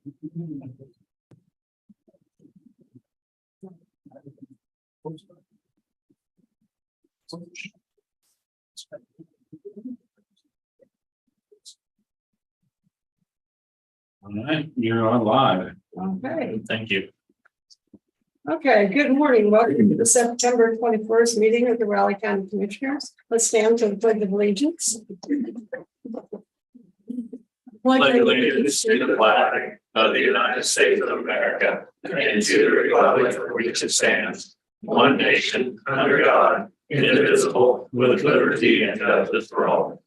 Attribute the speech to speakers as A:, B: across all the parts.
A: All right, you're on live.
B: Okay.
A: Thank you.
B: Okay, good morning. Welcome to the September 21st meeting of the Raleigh County Commissioners. Let's stand to the Pledge of Allegiance.
C: Pledge allegiance to the flag of the United States of America and to the republic for which it stands, one nation under God, indivisible, with liberty and justice for all.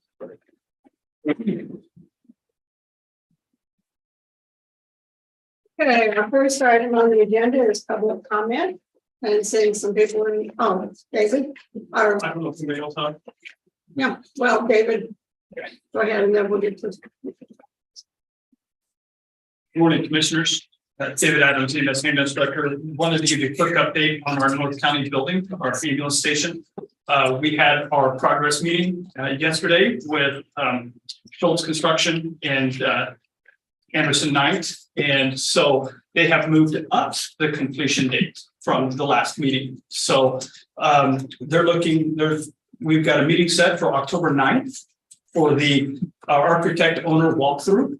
B: Okay, our first item on the agenda is public comment. And seeing some people in, oh, David.
A: I don't know if anybody else on.
B: Yeah, well, David, go ahead and then we'll get to.
A: Good morning, Commissioners. David Adams, EMS Ambulance Director. Wanted to give you a quick update on our North County building, our ambulance station. We had our progress meeting yesterday with Schultz Construction and Anderson Knight. And so they have moved up the completion date from the last meeting. So we've got a meeting set for October 9th for the architect owner walkthrough.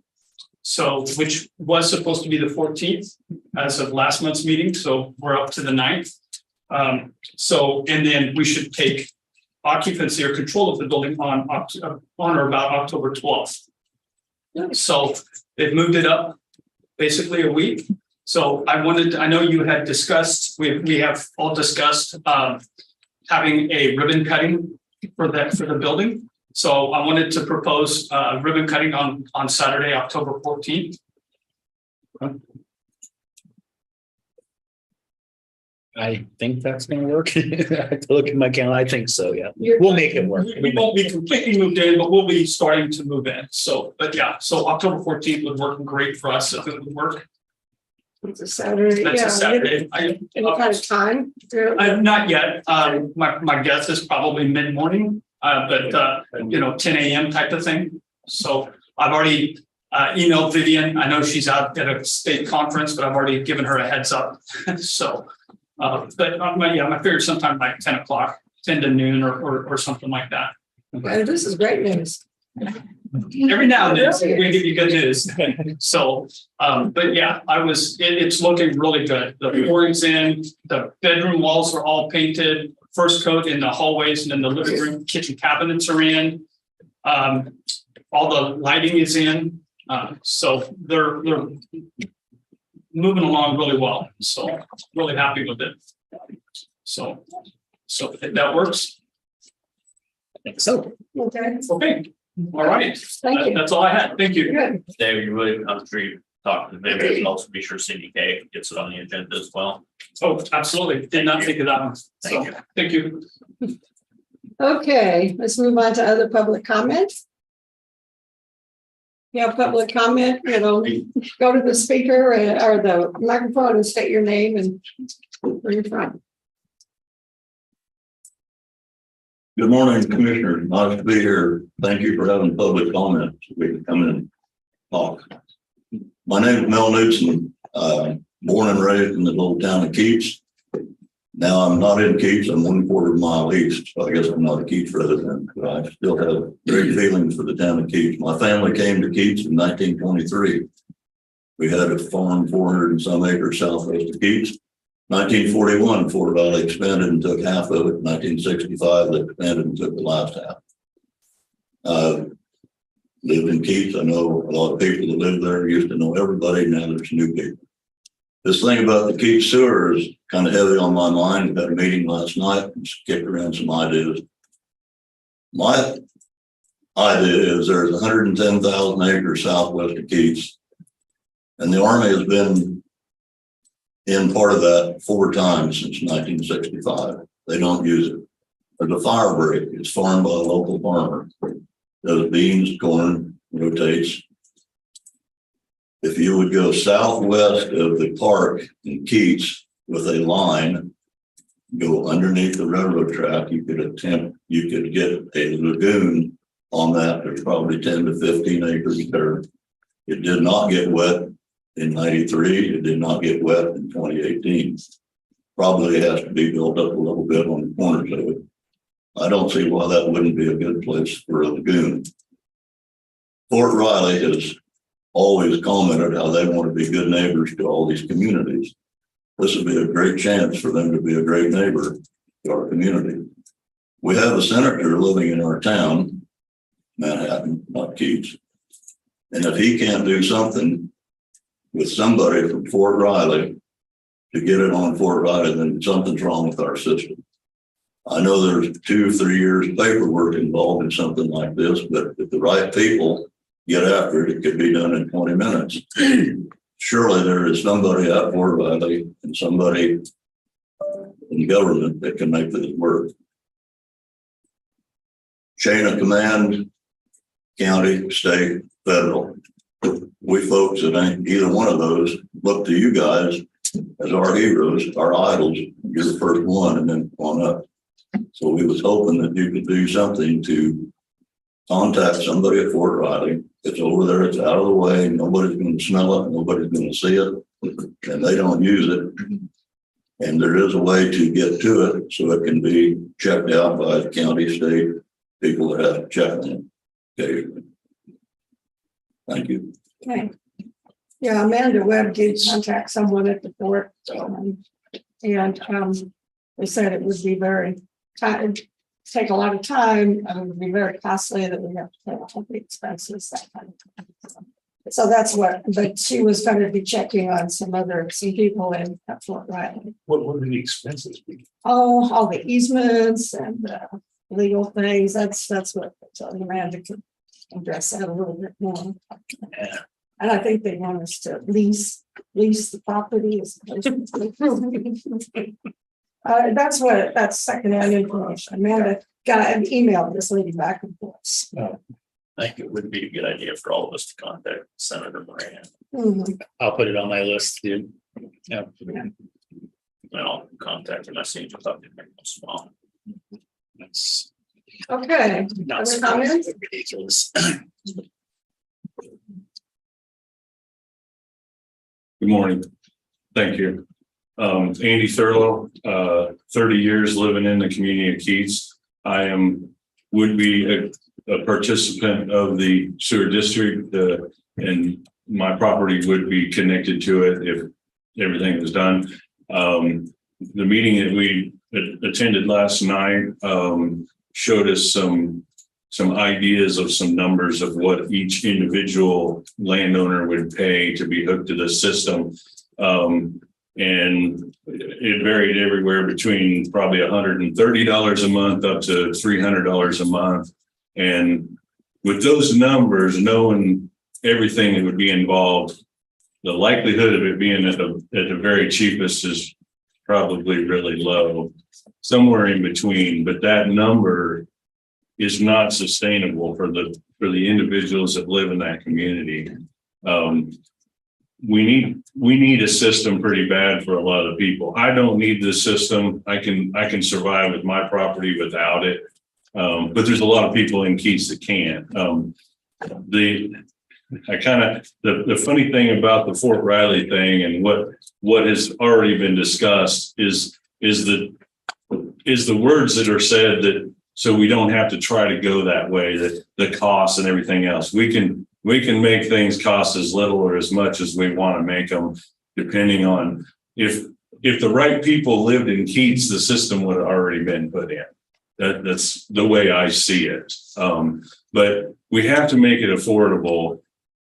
A: So, which was supposed to be the 14th as of last month's meeting. So we're up to the 9th. And then we should take occupancy or control of the building on or about October 12th. So they've moved it up basically a week. So I know you had discussed, we have all discussed having a ribbon cutting for the building. So I wanted to propose ribbon cutting on Saturday, October 14th.
D: I think that's gonna work. I have to look at my calendar. I think so, yeah.
B: You're-
D: We'll make it work.
A: We won't be completely moved in, but we'll be starting to move in. So, but yeah, so October 14th would work great for us if it would work.
B: It's a Saturday.
A: That's
B: Yeah.
A: a Saturday.
B: Any kind of time?
A: Not yet. My guess is probably mid-morning, but 10 a.m. type of thing. So I've already emailed Vivian. I know she's out at a state conference, but I've already given her a heads up. So, I figured sometime like 10 o'clock, 10 to noon or something like that.
B: Okay, this is great news.
A: Every now and then we give you good news. So, but yeah, it's looking really good. The flooring's in, the bedroom walls are all painted, first coat in the hallways, and then the living room, kitchen cabinets are in. All the lighting is in. So they're moving along really well. So really happy with it. So if that works.
D: I think so.
B: Okay,
A: Okay. All right.
B: thank you.
A: That's all I had. Thank you.
B: Good.
C: David, you really, I'm sure you talked to them, and also be sure Cindy K gets it on the agenda as well.
A: Oh, absolutely. Did not think of that one. So, thank you.
B: Okay, let's move on to other public comments. You have public comment, go to the speaker or the microphone and state your name and where you're from.
E: Good morning, Commissioners. Nice to be here. Thank you for having public comments. We can come in and talk. My name is Mel Newton. Born and raised in the little town of Keats. Now I'm not in Keats. I'm 1/4 mile east. So I guess I'm not a Keats resident, but I still have great feelings for the town of Keats. My family came to Keats in 1923. We had a farm 400 and some acres southwest of Keats. 1941, Fort Valley expanded and took half of it. 1965, they expanded and took the last half. Lived in Keats. I know a lot of people that live there. Used to know everybody. Now there's new people. This thing about the Keats sewer is kind of heavy on my mind. We had a meeting last night and kicked around some ideas. My idea is there's 110,000 acres southwest of Keats, and the Army has been in part of that 4 times since 1965. They don't use it. There's a fire break. It's farmed by a local farmer. Does beans, corn, rotates. If you would go southwest of the park in Keats with a line, go underneath the railroad track, you could get a lagoon on that. There's probably 10 to 15 acres there. It did not get wet in 93. It did not get wet in 2018. Probably has to be built up a little bit on the corners of it. I don't see why that wouldn't be a good place for a lagoon. Fort Riley has always commented how they want to be good neighbors to all these communities. This would be a great chance for them to be a great neighbor to our community. We have a senator living in our town, Manhattan, not Keats. And if he can't do something with somebody from Fort Riley to get it on Fort Riley, then something's wrong with our system. I know there's 2-3 years paperwork involved in something like this, but if the right people get after it, it could be done in 20 minutes. Surely there is somebody at Fort Riley and somebody in government that can make this work. Chain of command, county, state, federal. We folks that ain't either one of those look to you guys as our heroes, our idols. You're the first one and then on up. So we was hoping that you could do something to contact somebody at Fort Riley. It's over there, it's out of the way, nobody's going to smell it, nobody's going to see it, and they don't use it. And there is a way to get to it so it can be checked out by the county, state, people that have to check on it occasionally. Thank you.
B: Okay. Yeah, Amanda Webb did contact someone at the fort. They said it would be take a lot of time, and it would be very costly, that we have to pay all the expenses, that kind of thing. So that's what, but she was going to be checking on some people in Fort Riley.
D: What would the expenses be?
B: Oh, all the easements and legal things. That's what Amanda could address that a little bit more.
D: Yeah.
B: And I think they want us to lease the property as opposed to that's secondhand information. Amanda got an email this lady back and forth.
C: I think it would be a good idea for all of us to contact Senator Moran.
B: Mhm.
D: I'll put it on my list, dude. Yeah.
C: And I'll contact him. I see him without him making a smile.
D: That's
B: Okay.
D: not
B: Other
D: so
B: comments?
D: ridiculous.
F: Good morning. Thank you. Andy Thurlow, 30 years living in the community of Keats. I would be a participant of the sewer district, and my property would be connected to it if everything was done. The meeting that we attended last night showed us some ideas of some numbers of what each individual landowner would pay to be hooked to the system. And it varied everywhere between probably $130 a month up to $300 a month. And with those numbers, knowing everything that would be involved, the likelihood of it being at the very cheapest is probably really low, somewhere in between. But that number is not sustainable for the individuals that live in that community. We need a system pretty bad for a lot of people. I don't need this system. I can survive with my property without it. But there's a lot of people in Keats that can't. The funny thing about the Fort Riley thing and what has already been discussed is the words that are said that, so we don't have to try to go that way, that the costs and everything else. We can make things cost as little or as much as we want to make them, depending on if the right people lived in Keats, the system would have already been put in. That's the way I see it. But we have to make it affordable,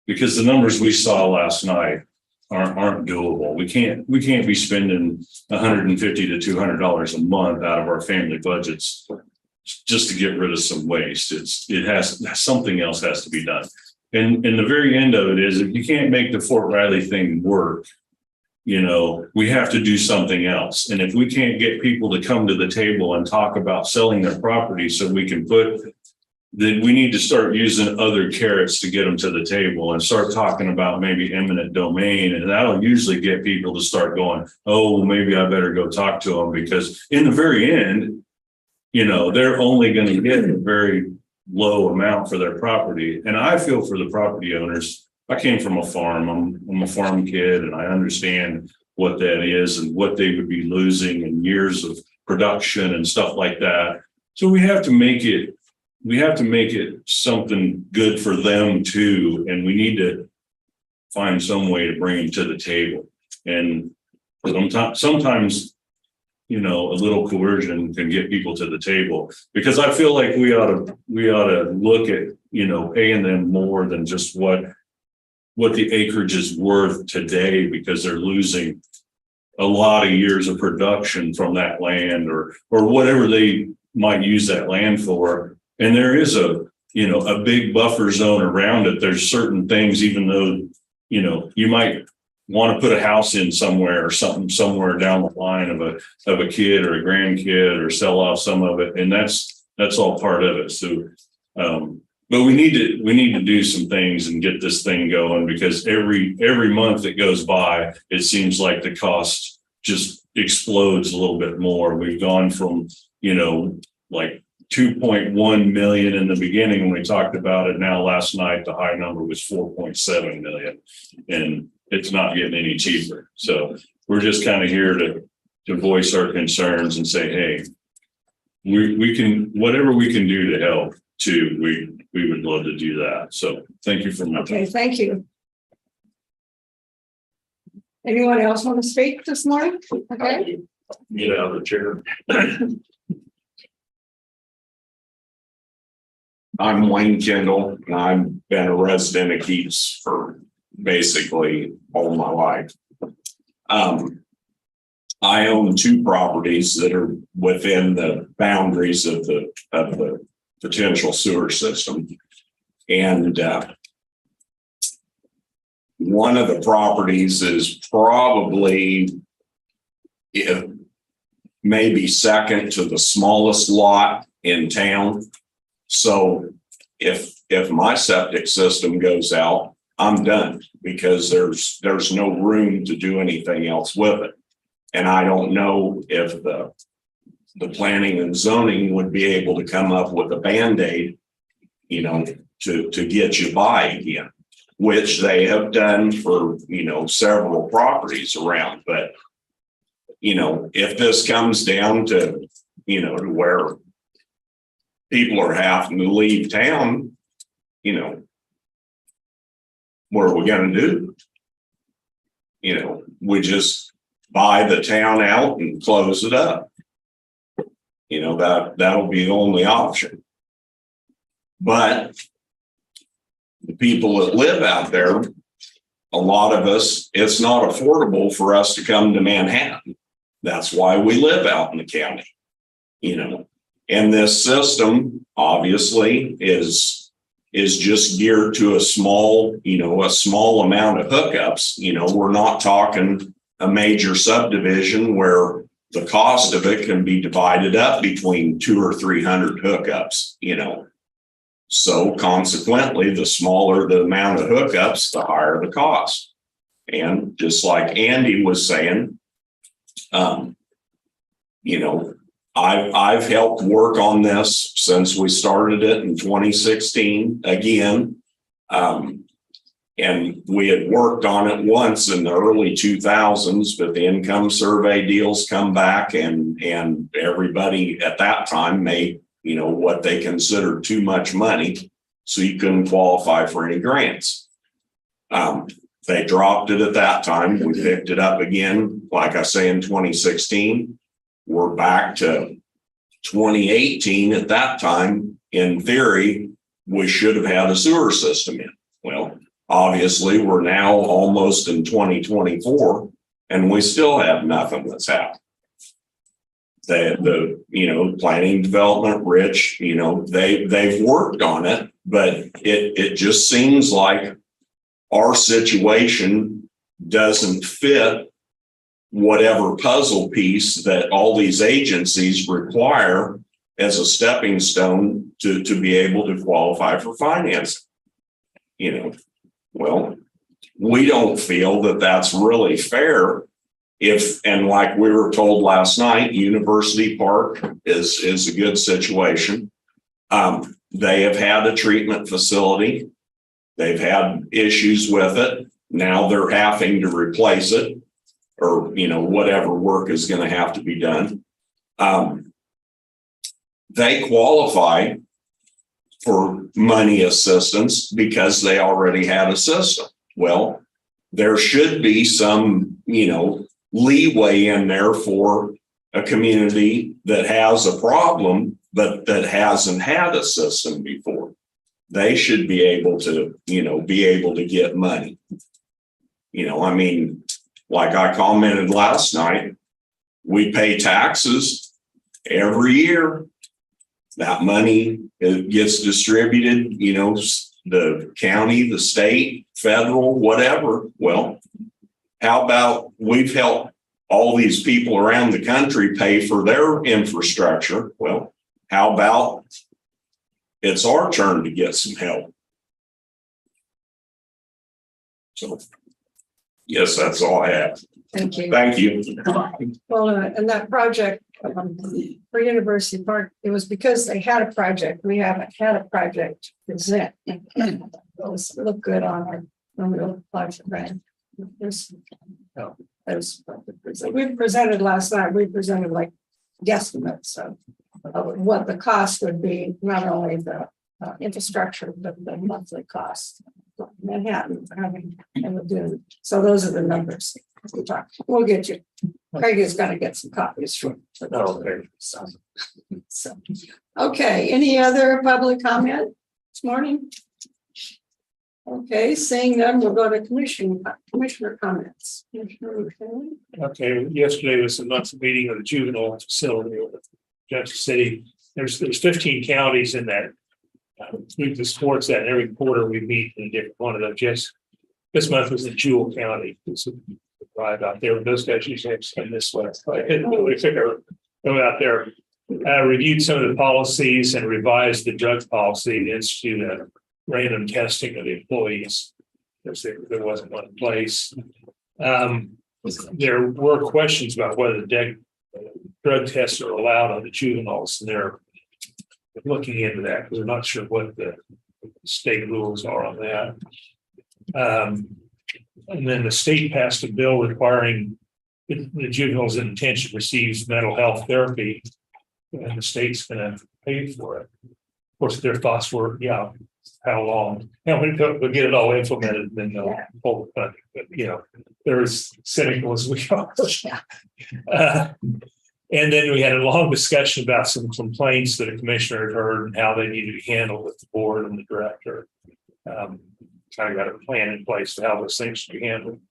F: because the numbers we saw last night aren't doable. We can't be spending $150 to $200 a month out of our family budgets just to get rid of some waste. Something else has to be done. And the very end of it is, if you can't make the Fort Riley thing work, we have to do something else. And if we can't get people to come to the table and talk about selling their property so we can then we need to start using other carrots to get them to the table and start talking about maybe eminent domain. And that'll usually get people to start going, oh, maybe I better go talk to them, because in the very end, they're only going to get a very low amount for their property. And I feel for the property owners I came from a farm. I'm a farm kid, and I understand what that is and what they would be losing in years of production and stuff like that. So we have to make it something good for them too, and we need to find some way to bring them to the table. And sometimes, you know, a little coercion can get people to the table, because I feel like we ought to look at, you know, paying them more than just what the acreage is worth today, because they're losing a lot of years of production from that land or whatever they might use that land for. And there is a big buffer zone around it. There's certain things, even though, you know, you might want to put a house in somewhere or something somewhere down the line of a kid or a grandkid, or sell off some of it. And that's all part of it. So, but we need to do some things and get this thing going, because every month that goes by, it seems like the cost just explodes a little bit more. We've gone from, you know, like 2.1 million in the beginning when we talked about it. Now, last night, the high number was 4.7 million, and it's not getting any cheaper. So we're just kind of here to voice our concerns and say, hey, we can, whatever we can do to help too, we would love to do that. So thank you for my time.
B: Okay, thank you. Anyone else want to speak this morning? Okay.
C: Get out of the chair. I'm Wayne Kendall, and I've been a resident of Keats for basically all my life. I own 2 properties that are within the boundaries of the potential sewer system. And one of the properties is probably maybe second to the smallest lot in town. So if my septic system goes out, I'm done, because there's no room to do anything else with it. And I don't know if the planning and zoning would be able to come up with a Band-Aid, you know, to get you by again, which they have done for, you know, several properties around. But, you know, if this comes down to, you know, to where people are having to leave town, you know, what are we going to do? You know, we just buy the town out and close it up. You know, that'll be the only option. But the people that live out there, a lot of us, it's not affordable for us to come to Manhattan. That's why we live out in the county, you know. And this system obviously is just geared to a small amount of hookups. You know, we're not talking a major subdivision where the cost of it can be divided up between 200 or 300 hookups, you know. So consequently, the smaller the amount of hookups, the higher the cost. And just like Andy was saying, you know, I've helped work on this since we started it in 2016 again. And we had worked on it once in the early 2000s, but the income survey deals come back, and everybody at that time made, you know, what they considered too much money, so you couldn't qualify for any grants. They dropped it at that time. We picked it up again, like I say, in 2016. We're back to 2018 at that time. In theory, we should have had a sewer system in. Well, obviously, we're now almost in 2024, and we still have nothing that's happened. The you know, planning development, Rich, you know, they've worked on it, but it just seems like our situation doesn't fit whatever puzzle piece that all these agencies require as a stepping stone to be able to qualify for financing. You know, well, we don't feel that that's really fair. And like we were told last night, University Park is a good situation. They have had a treatment facility.
G: They've had issues with it. Now they're having to replace it, or, whatever work is going to have to be done. They qualify for money assistance because they already had a system. Well, there should be some, leeway in there for a community that has a problem, but that hasn't had a system before. They should be able to, get money. Like I commented last night, we pay taxes every year. That money gets distributed, the county, the state, federal, whatever. Well, how about we've helped all these people around the country pay for their infrastructure? Well, how about it's our turn to get some help? So, yes, that's all I have.
B: Thank you.
G: Thank you.
B: Well, and that project for University Park, it was because they had a project. We haven't had a project to present. Those look good on our, when we apply for grant. We presented last night, we presented like guesstimates of what the cost would be, not only the infrastructure, but the monthly cost. Manhattan, so those are the numbers we talk. We'll get you. Craig is going to get some copies for so, okay. Any other public comment this morning? Okay, seeing none, we'll go to commissioner comments.
H: Okay, yesterday was a monthly meeting of the juvenile facility over Junction City. There's 15 counties in that group that supports that, and every quarter we meet in a different one of them. Just this month was in Jewell County. It's a drive out there. Those guys usually have to spend this way. We figure go out there, reviewed some of the policies and revised the drug policy to institute a random testing of the employees because there wasn't one in place. There were questions about whether drug tests are allowed on the juveniles, and they're looking into that. We're not sure what the state rules are on that. And then the state passed a bill requiring the juveniles in detention receives mental health therapy, and the state's going to pay for it. Of course, their thoughts were, how long? We'll get it all implemented, and then they'll pull the funding. But they're as cynical as we are. And then we had a long discussion about some complaints that a commissioner had heard and how they needed to be handled with the board and the director. Kind of got a plan in place for how those things should be handled.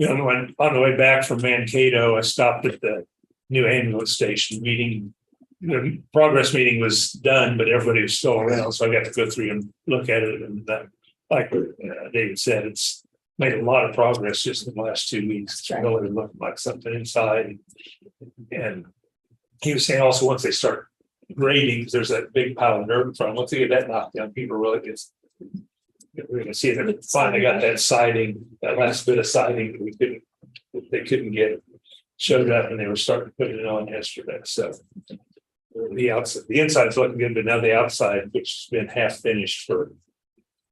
H: On the way back from Mankato, I stopped at the new ambulance station meeting. The progress meeting was done, but everybody was still around, so I got to go through and look at it. And like David said, it's made a lot of progress just in the last 2 weeks. It's really looking like something inside. And he was saying also once they start grading, there's that big pile of dirt in front. Once they get that knocked down, people really we're going to see them finally got that siding, that last bit of siding that they couldn't get showed up, and they were starting to put it on yesterday. So the inside's looking good, but now the outside, which has been half finished for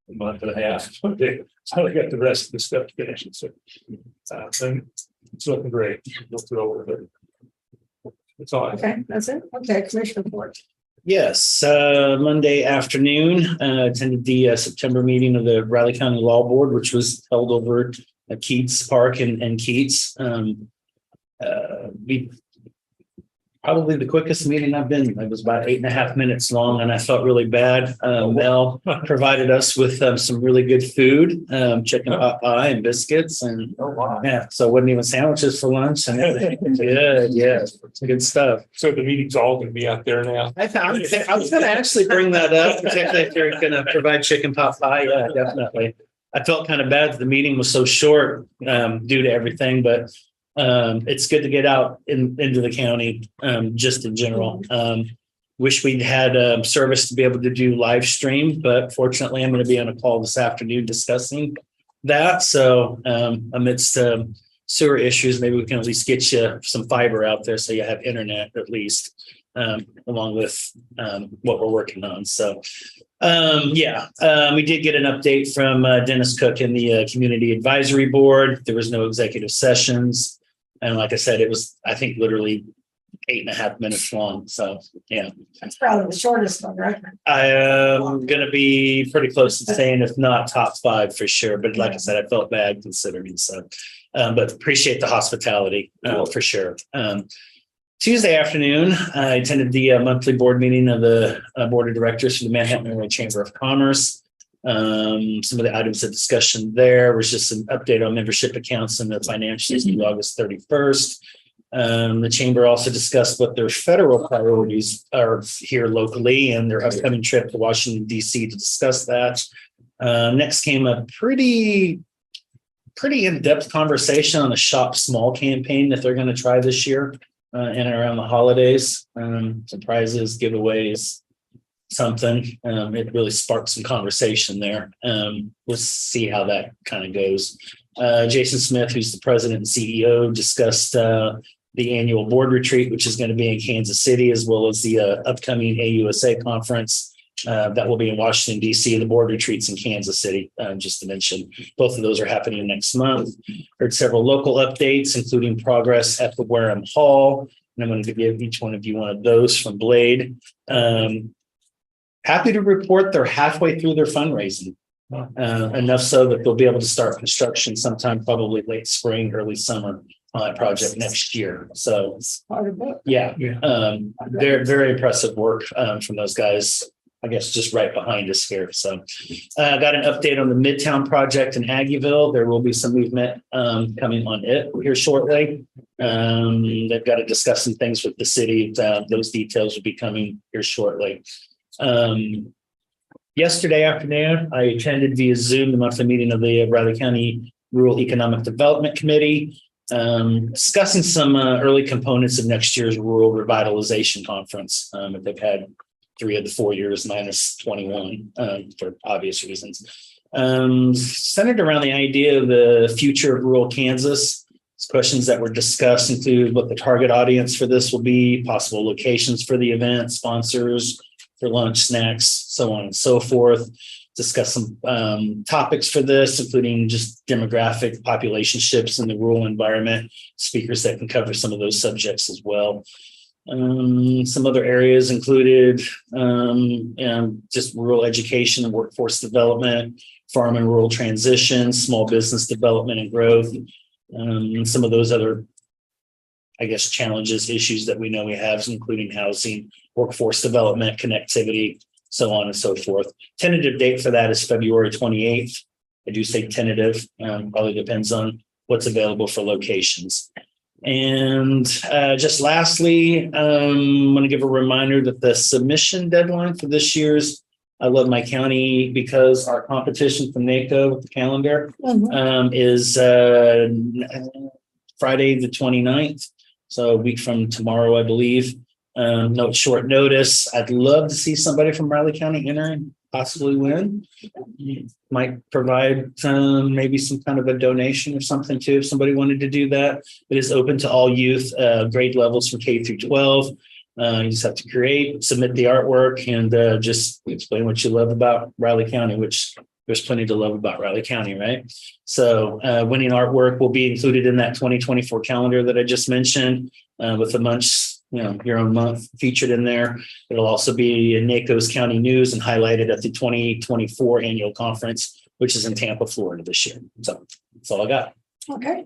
H: a month and a half, they finally got the rest of the stuff finished. So it's looking great. We'll throw with it. That's all.
B: Okay, that's it. Okay, Commissioner Ford.
D: Yes, Monday afternoon, attended the September meeting of the Riley County Law Board, which was held over at Keats Park and Keats. Probably the quickest meeting I've been. It was about 8.5 minutes long, and I felt really bad. Mel provided us with some really good food, chicken pot pie and biscuits, and so it wasn't even sandwiches for lunch and everything. Good stuff.
H: So the meeting's all going to be out there now.
D: I was going to actually bring that up, particularly if you're going to provide chicken pot pie. Yeah, definitely. I felt kind of bad that the meeting was so short due to everything, but it's good to get out into the county just in general. Wish we'd had service to be able to do live stream, but fortunately I'm going to be on a call this afternoon discussing that. So amidst sewer issues, maybe we can at least get you some fiber out there so you have internet at least. along with what we're working on. So we did get an update from Dennis Cook in the Community Advisory Board. There was no executive sessions. And like I said, it was, I think, literally 8.5 minutes long. So, yeah.
B: That's probably the shortest one, right?
D: I am going to be pretty close to saying, if not top 5 for sure. But like I said, I felt bad considering. So, but appreciate the hospitality for sure. Tuesday afternoon, I attended the monthly board meeting of the board of directors for the Manhattan Area Chamber of Commerce. Some of the items of discussion there was just an update on membership accounts and the financials through August 31st. The chamber also discussed what their federal priorities are here locally and their upcoming trip to Washington, D.C. to discuss that. Next came a pretty in-depth conversation on a shop small campaign that they're going to try this year in and around the holidays. Surprises, giveaways, something. It really sparked some conversation there. We'll see how that kind of goes. Jason Smith, who's the president and CEO, discussed the annual board retreat, which is going to be in Kansas City, as well as the upcoming AUSA conference that will be in Washington, D.C. The board retreats in Kansas City, just to mention. Both of those are happening next month. Heard several local updates, including progress at the Wareham Hall. And I'm going to give each one of you one of those from Blade. Happy to report they're halfway through their fundraising. Enough so that they'll be able to start construction sometime probably late spring, early summer on that project next year. So yeah, very, very impressive work from those guys. I guess just right behind us here. So got an update on the Midtown project in Aggieville. There will be some movement coming on it here shortly. They've got to discuss some things with the city. Those details will be coming here shortly. Yesterday afternoon, I attended via Zoom the monthly meeting of the Riley County Rural Economic Development Committee, discussing some early components of next year's Rural Revitalization Conference that they've had 3 of the 4 years minus 21 for obvious reasons. Centered around the idea of the future of rural Kansas. Questions that were discussed include what the target audience for this will be, possible locations for the event, sponsors for lunch, snacks, so on and so forth. Discuss some topics for this, including just demographic population shifts in the rural environment, speakers that can cover some of those subjects as well. Some other areas included just rural education and workforce development, farm and rural transition, small business development and growth, and some of those other, I guess, challenges, issues that we know we have, including housing, workforce development, connectivity, so on and so forth. Tentative date for that is February 28th. I do say tentative, probably depends on what's available for locations. And just lastly, I'm going to give a reminder that the submission deadline for this year's I Love My County, because our competition from NACO with the calendar is Friday the 29th. So a week from tomorrow, I believe. No short notice. I'd love to see somebody from Riley County enter and possibly win. Might provide maybe some kind of a donation or something too if somebody wanted to do that. It is open to all youth, grade levels from K through 12. You just have to submit the artwork, and just explain what you love about Riley County, which there's plenty to love about Riley County, right? So winning artwork will be included in that 2024 calendar that I just mentioned, with a month's, your own month featured in there. It'll also be in NACO's County News and highlighted at the 2024 annual conference, which is in Tampa, Florida this year. So that's all I got.
B: Okay,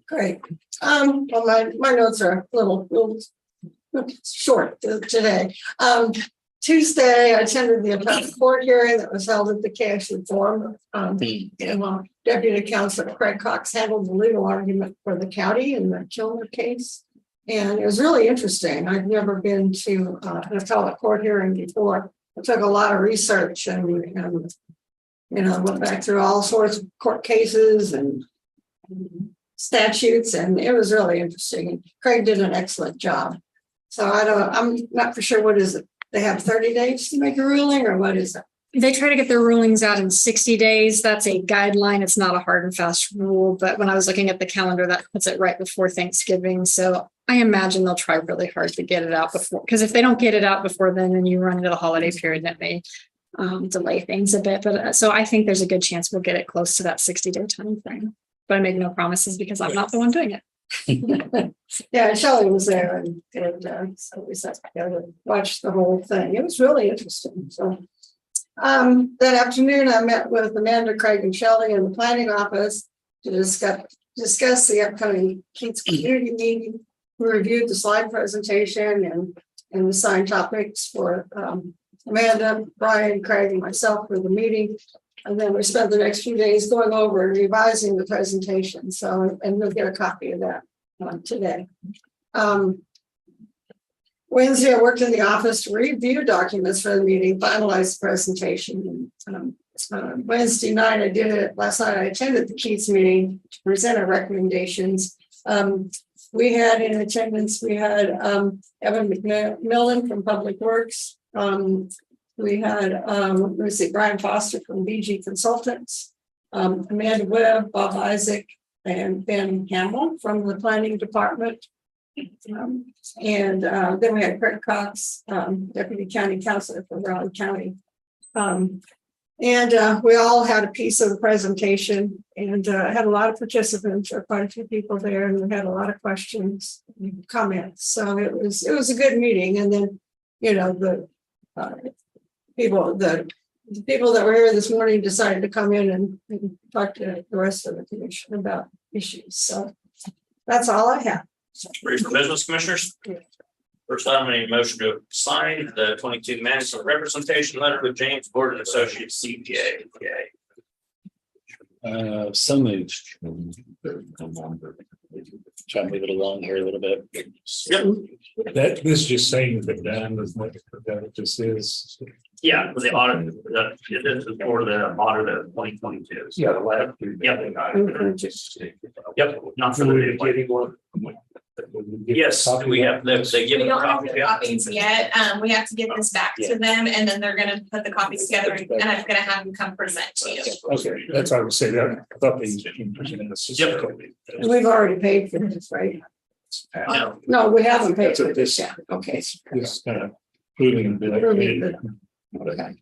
B: great. Well, my notes are a little short today. Tuesday, I attended the appellate court hearing that was held at the cash reform. Deputy Counsel Craig Cox handled the legal argument for the county in the Kilmer case. And it was really interesting. I've never been to an appellate court hearing before. I took a lot of research and went back through all sorts of court cases and statutes, and it was really interesting. Craig did an excellent job. So I'm not for sure what is it. They have 30 days to make a ruling, or what is it?
I: they try to get their rulings out in 60 days. That's a guideline. It's not a hard and fast rule. But when I was looking at the calendar, that puts it right before Thanksgiving. So I imagine they'll try really hard to get it out before, because if they don't get it out before then you run into the holiday period, that may delay things a bit. But so I think there's a good chance we'll get it close to that 60-day time frame. But I make no promises because I'm not the one doing it.
B: Yeah, Shelley was there and so we sat together and watched the whole thing. It was really interesting. So that afternoon, I met with Amanda, Craig, and Shelley in the planning office to discuss the upcoming Keats community meeting. We reviewed the slide presentation and assigned topics for Amanda, Brian, Craig, and myself for the meeting. And then we spent the next few days going over and revising the presentation. So, and we'll get a copy of that today. Wednesday, I worked in the office to review documents for the meeting, finalize the presentation. Wednesday night, I did it. Last night, I attended the Keats meeting to present our recommendations. We had in attendance, we had Evan McMillan from Public Works. We had, Brian Foster from BG Consultants, Amanda Webb, Bob Isaac, and Ben Hamill from the Planning Department. And then we had Craig Cox, Deputy County Councilor for Raleigh County. And we all had a piece of the presentation and had a lot of participants, or quite a few people there, and we had a lot of questions and comments. So it was a good meeting. And then, you know, the people that were here this morning decided to come in and talk to the rest of the commission about issues. So that's all I have.
C: Ready for business, commissioners? First item, I need a motion to sign the 22 management representation letter with James Gordon Associates CPA.
D: So moved. Try and move it along here a little bit.
C: Yep.
H: That this is just saying that Dan was what this is.
C: Yeah, for the audit, this is for the audit of 2022.
H: Yeah, the lab.
C: Yep, not for the.
H: Getting one.
C: Yes, we have, they give
J: We
C: them a
J: don't have
C: copy.
J: the copies yet. We have to get this back to them and then they're gonna put the copies together and I'm gonna have them come present to you.
H: Okay, that's what I would say that. I thought they presented us.
C: Yep.
B: We've already paid for this, right?
C: No.
B: No, we haven't paid
H: That's
B: for
H: what
B: this
H: this-
B: yet. Okay.
H: Just kind of proving and be like.
B: Okay.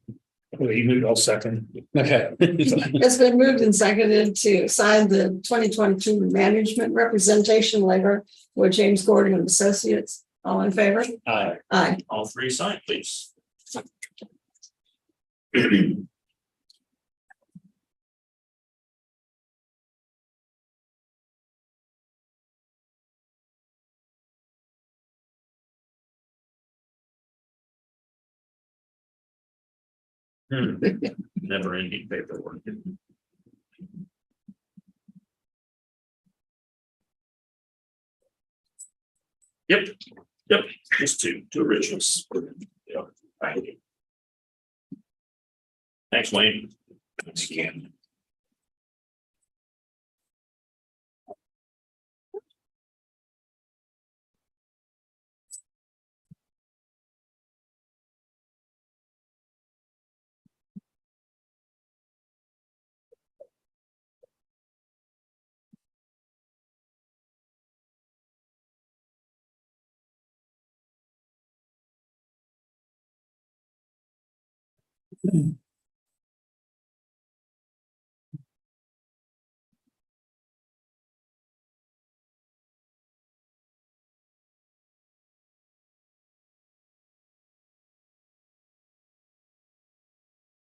H: Well, you moved all second.
D: Okay.
B: It's been moved and seconded to sign the 2022 management representation letter with James Gordon and Associates. All in favor?
D: Aye.
B: Aye.
C: All three sign, please. Never ending paperwork. Yep, just two originals. Yeah, thank you. Thanks, Wayne. Thanks again.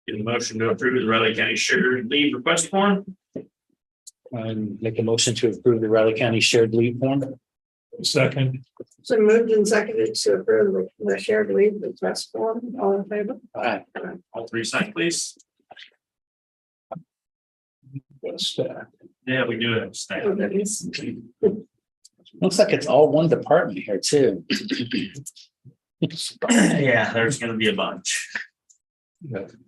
C: Get a motion to approve the Riley County Sugar Leave Request Form.
D: Make a motion to approve the Riley County shared leave form.
H: Second.
B: So moved and seconded to approve the shared leave request form. All in favor?
D: Aye.
C: All three sign, please. Yeah, we do it.
B: Oh, that is-
D: Looks like it's all one department here too.
C: Yeah, there's gonna be a bunch.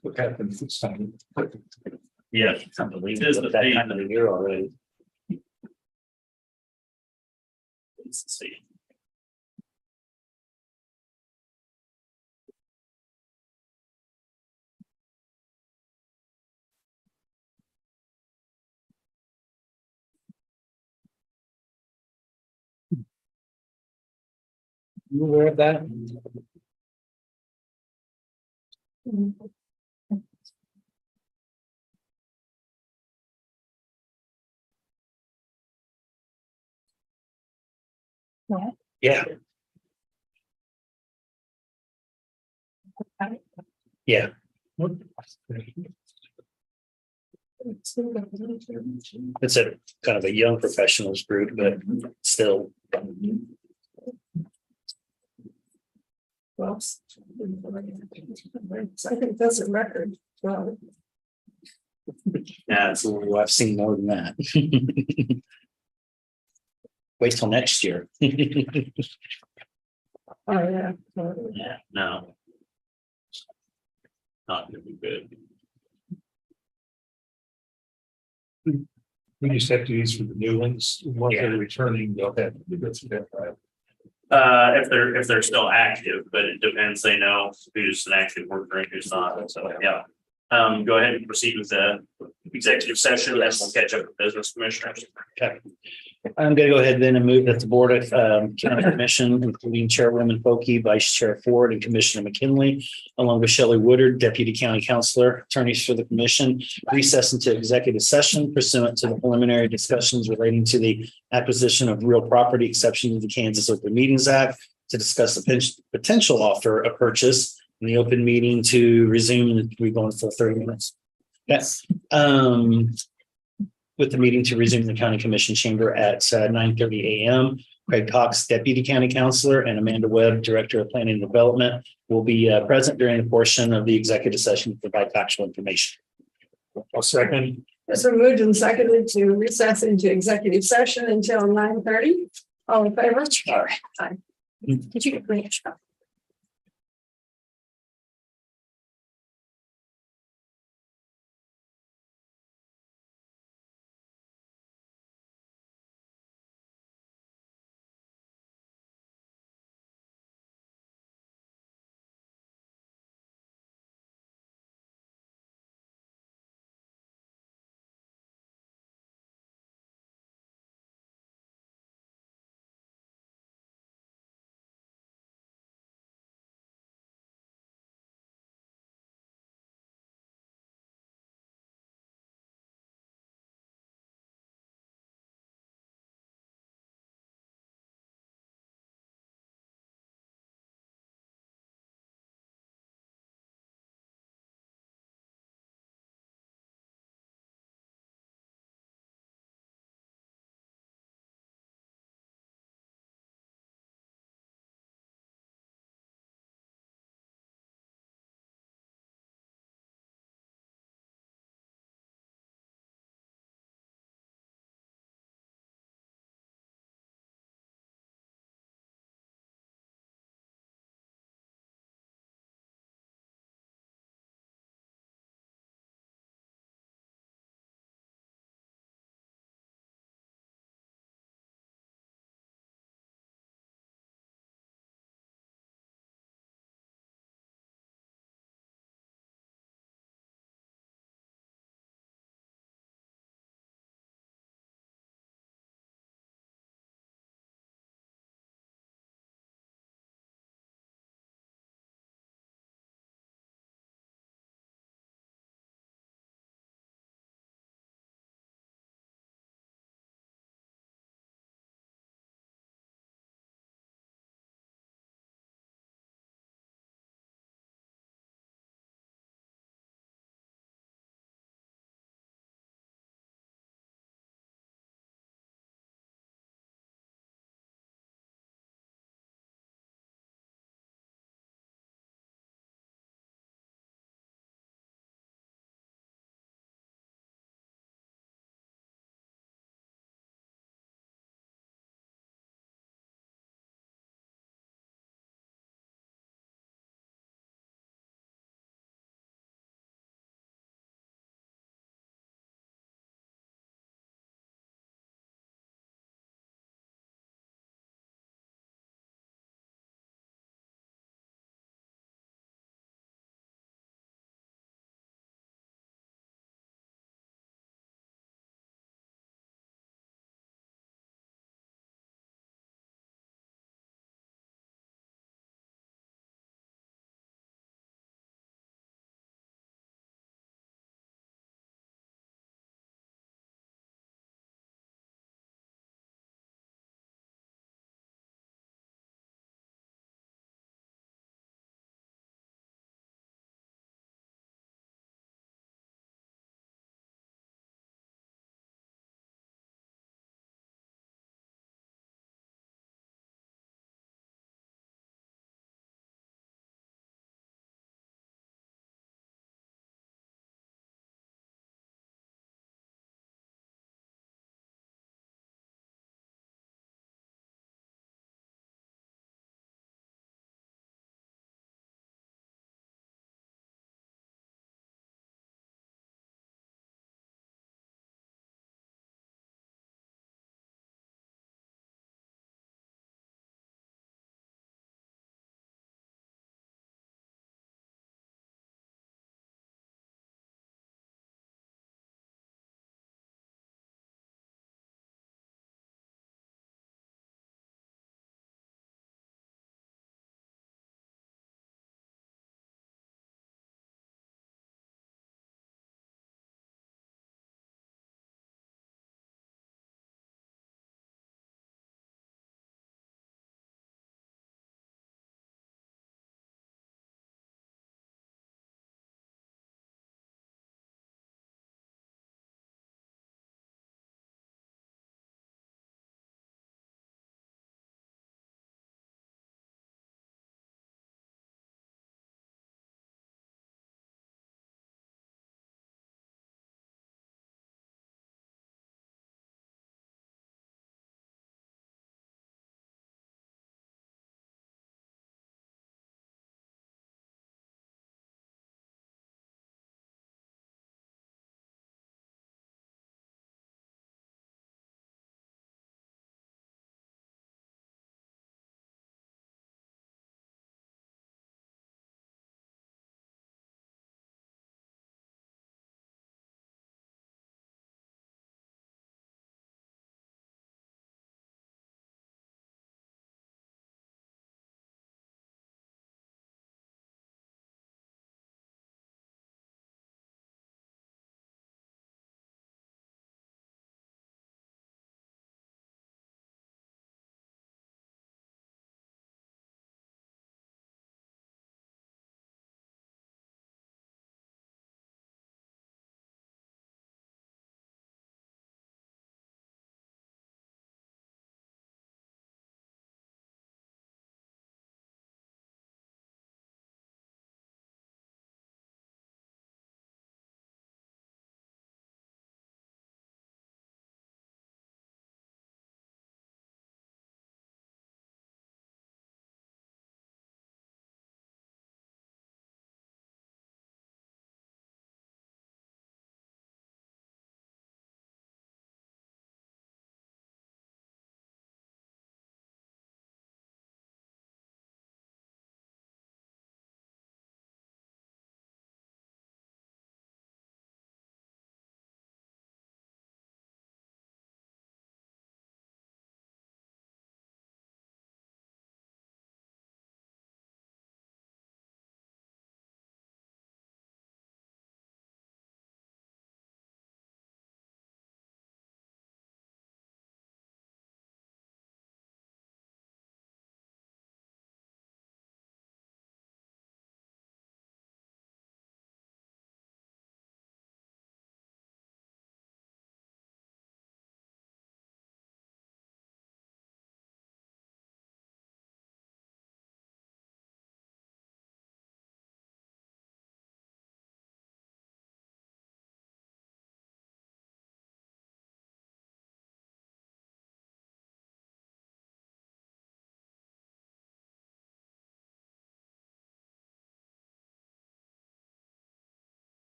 H: What happened this time?
C: Yeah.
D: Unbelievable. It's that time of the year already.
C: Let's see.
D: You aware of that? Yeah. Yeah. It's a kind of a young professionals group, but still.
B: Well, I think that's a record. Well,
D: Yeah, I've seen more than that. Wait till next year.
B: oh, yeah.
D: Yeah, no. Not gonna be good.
H: We just have to use for the new ones, once
D: Yeah.
H: they're returning, they'll have to go through that, right?
D: If they're still active, but it depends, they know who's an active worker and who's not, so, yeah. Go ahead and proceed with the executive session, and we'll catch up with business commissioners. Okay. I'm gonna go ahead then and move that the Board of County Commission, including Chairwoman Foki, Vice Chair Ford, and Commissioner McKinley, along with Shelley Woodard, Deputy County Counselor, attorneys for the commission, recess into executive session pursuant to the preliminary discussions relating to the acquisition of real property exception to the Kansas Open Meetings Act to discuss the potential offer of purchase in the open meeting to resume. We're going for 30 minutes. Yes. With the meeting to resume the county commission chamber at 9:30 a.m. Craig Cox, Deputy County Counselor, and Amanda Webb, Director of Planning and Development, will be present during the portion of the executive session to provide factual information.
H: I'll second.
B: It's been moved and seconded to recess into executive session until 9:30. All in favor?
D: All right.
B: Aye.
I: Did you get green?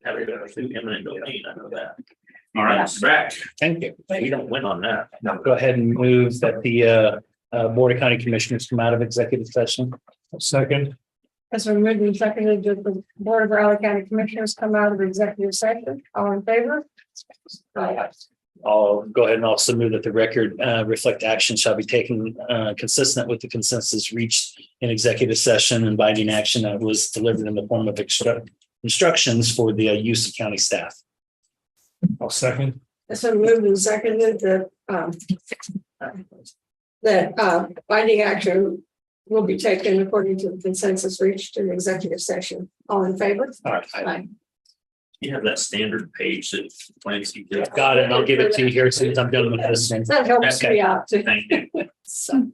C: Have it go through eminent domain, I know that. All right, it's back.
D: Thank you.
C: We don't win on that.
D: Go ahead and move that the Board of County Commissioners come out of executive session.
H: Second,
B: As we moved and seconded, that the Board of Raleigh County Commissioners come out of executive session, all in favor?
D: I'll go ahead and also move that the record reflect action shall be taken consistent with the consensus reached in executive session and binding action that was delivered in the form of instructions for the use of county staff.
H: I'll second.
B: As we moved and seconded, that binding action will be taken according to the consensus reached in executive session, all in favor?
D: All right.
B: Aye.
C: You have that standard page that explains.
D: Got it. And I'll give it to you here as soon as I'm done with this one.
B: That helps me out too.
C: Thank you.
B: So,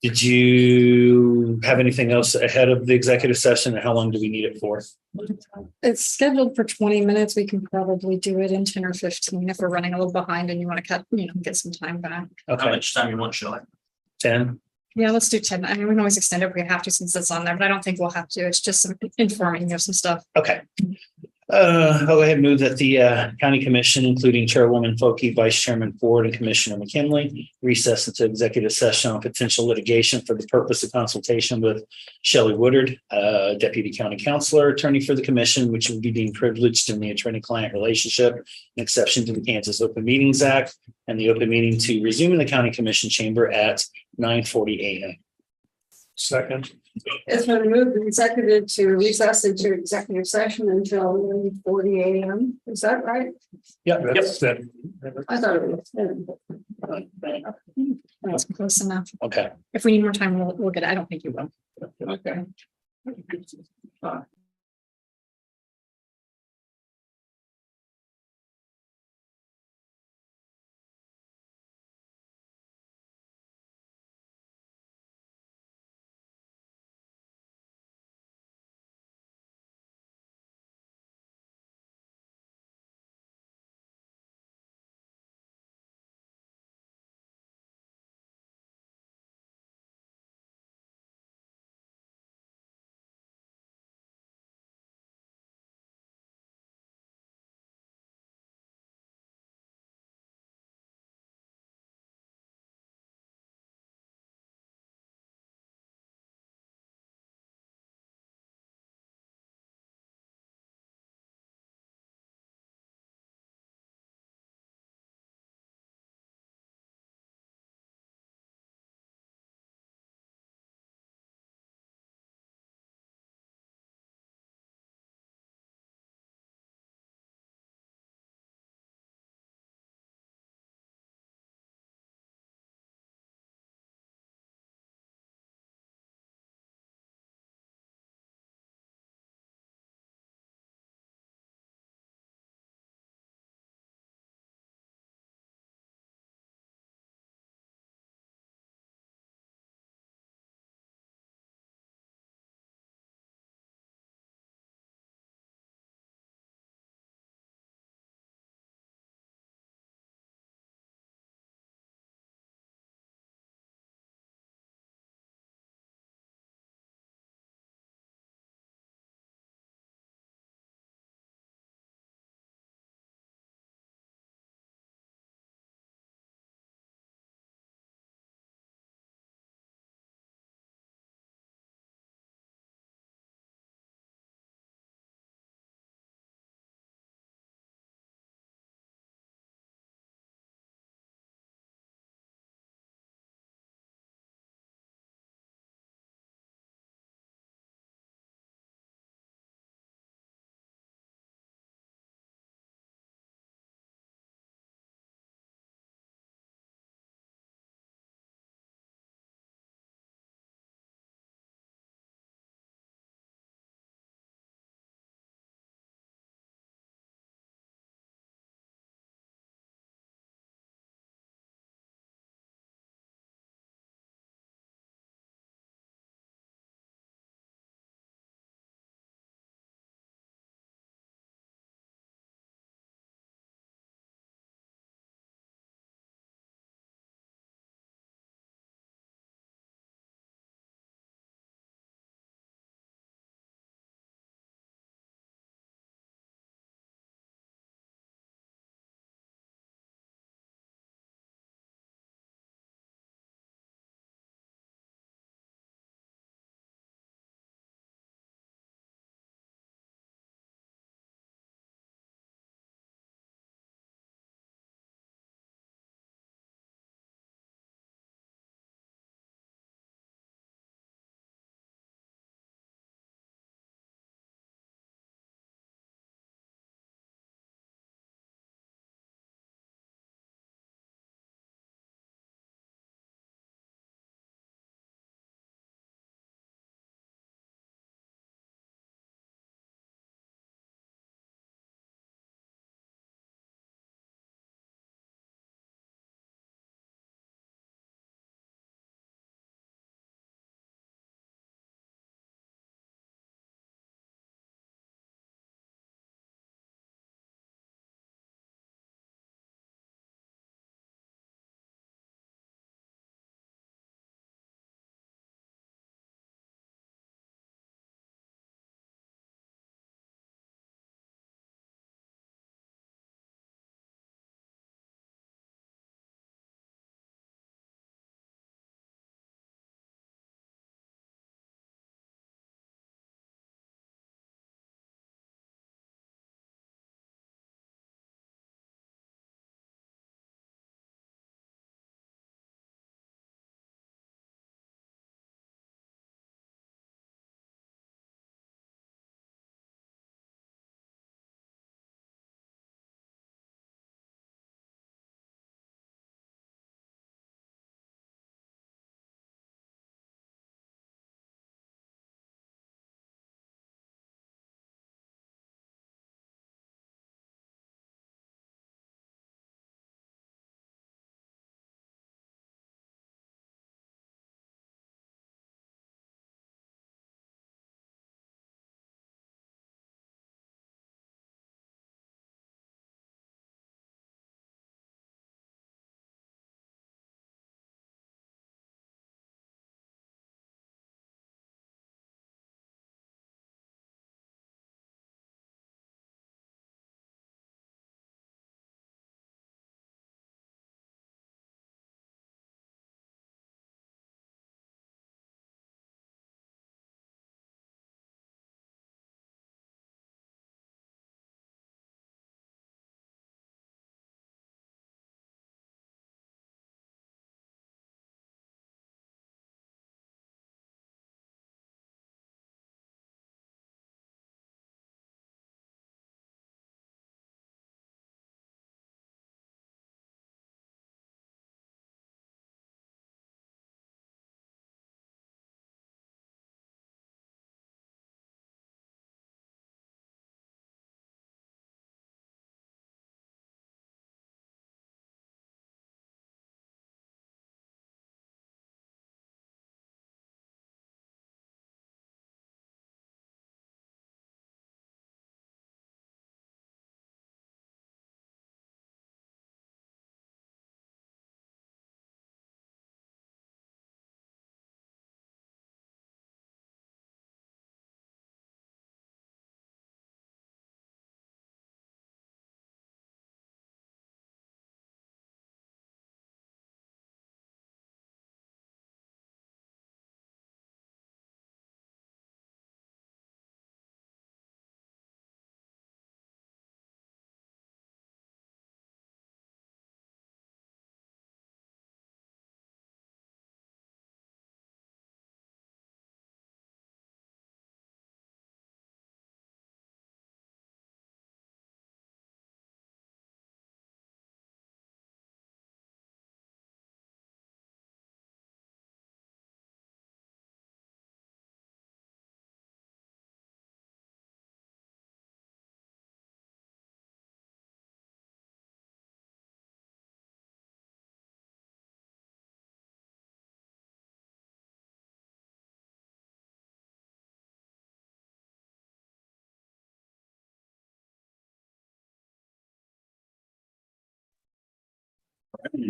D: Did you have anything else ahead of the executive session, and how long do we need it for?
I: It's scheduled for 20 minutes. We can probably do it in 10 or 15 if we're running a little behind and you want to cut, get some time back.
C: How
D: Okay,
C: much time you want, Shelley?
D: 10.
I: Yeah, let's do 10. I mean, we can always extend it if we have to since it's on there, but I don't think we'll have to. It's just some informing you of some stuff.
D: Okay. I'll go ahead and move that the county commission, including Chairwoman Foki, Vice Chairman Ford, and Commissioner McKinley, recess into executive session on potential litigation for the purpose of consultation with Shelley Woodard, Deputy County Counselor, attorney for the commission, which would be deemed privileged in the attorney-client relationship, an exception to the Kansas Open Meetings Act, and the open meeting to resume in the county commission chamber at 9:40 a.m.
H: Second.
B: it's been moved and seconded to recess into executive session until 9:40 a.m. Is that right?
H: That's that.
B: I thought it was 10.
I: That's close enough.
D: Okay.
I: If we need more time, we'll get it. I don't think you will.
B: Okay.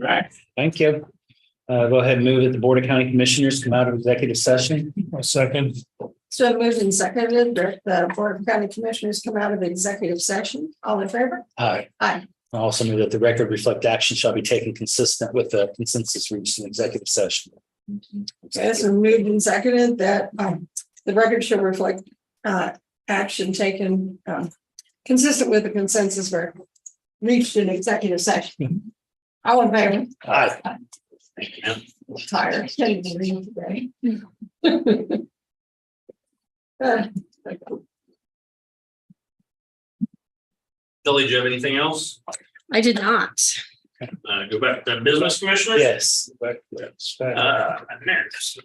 D: Right, thank you. Go ahead and move that the Board of County Commissioners come out of executive session.
H: A second.
B: So moved and seconded that the Board of County Commissioners come out of executive session. All in favor?
D: Aye.
B: Aye.
D: I also move that the record reflect action shall be taken consistent with the consensus reached in executive session.
B: Okay, so moved and seconded that the record should reflect action taken consistent with the consensus reached in executive session. All in favor?
D: Aye.
B: Tired. Can't even read today.
C: Billy, do you have anything else?
I: I did not.
C: Go back to business commissioners?
D: Yes.
C: Next.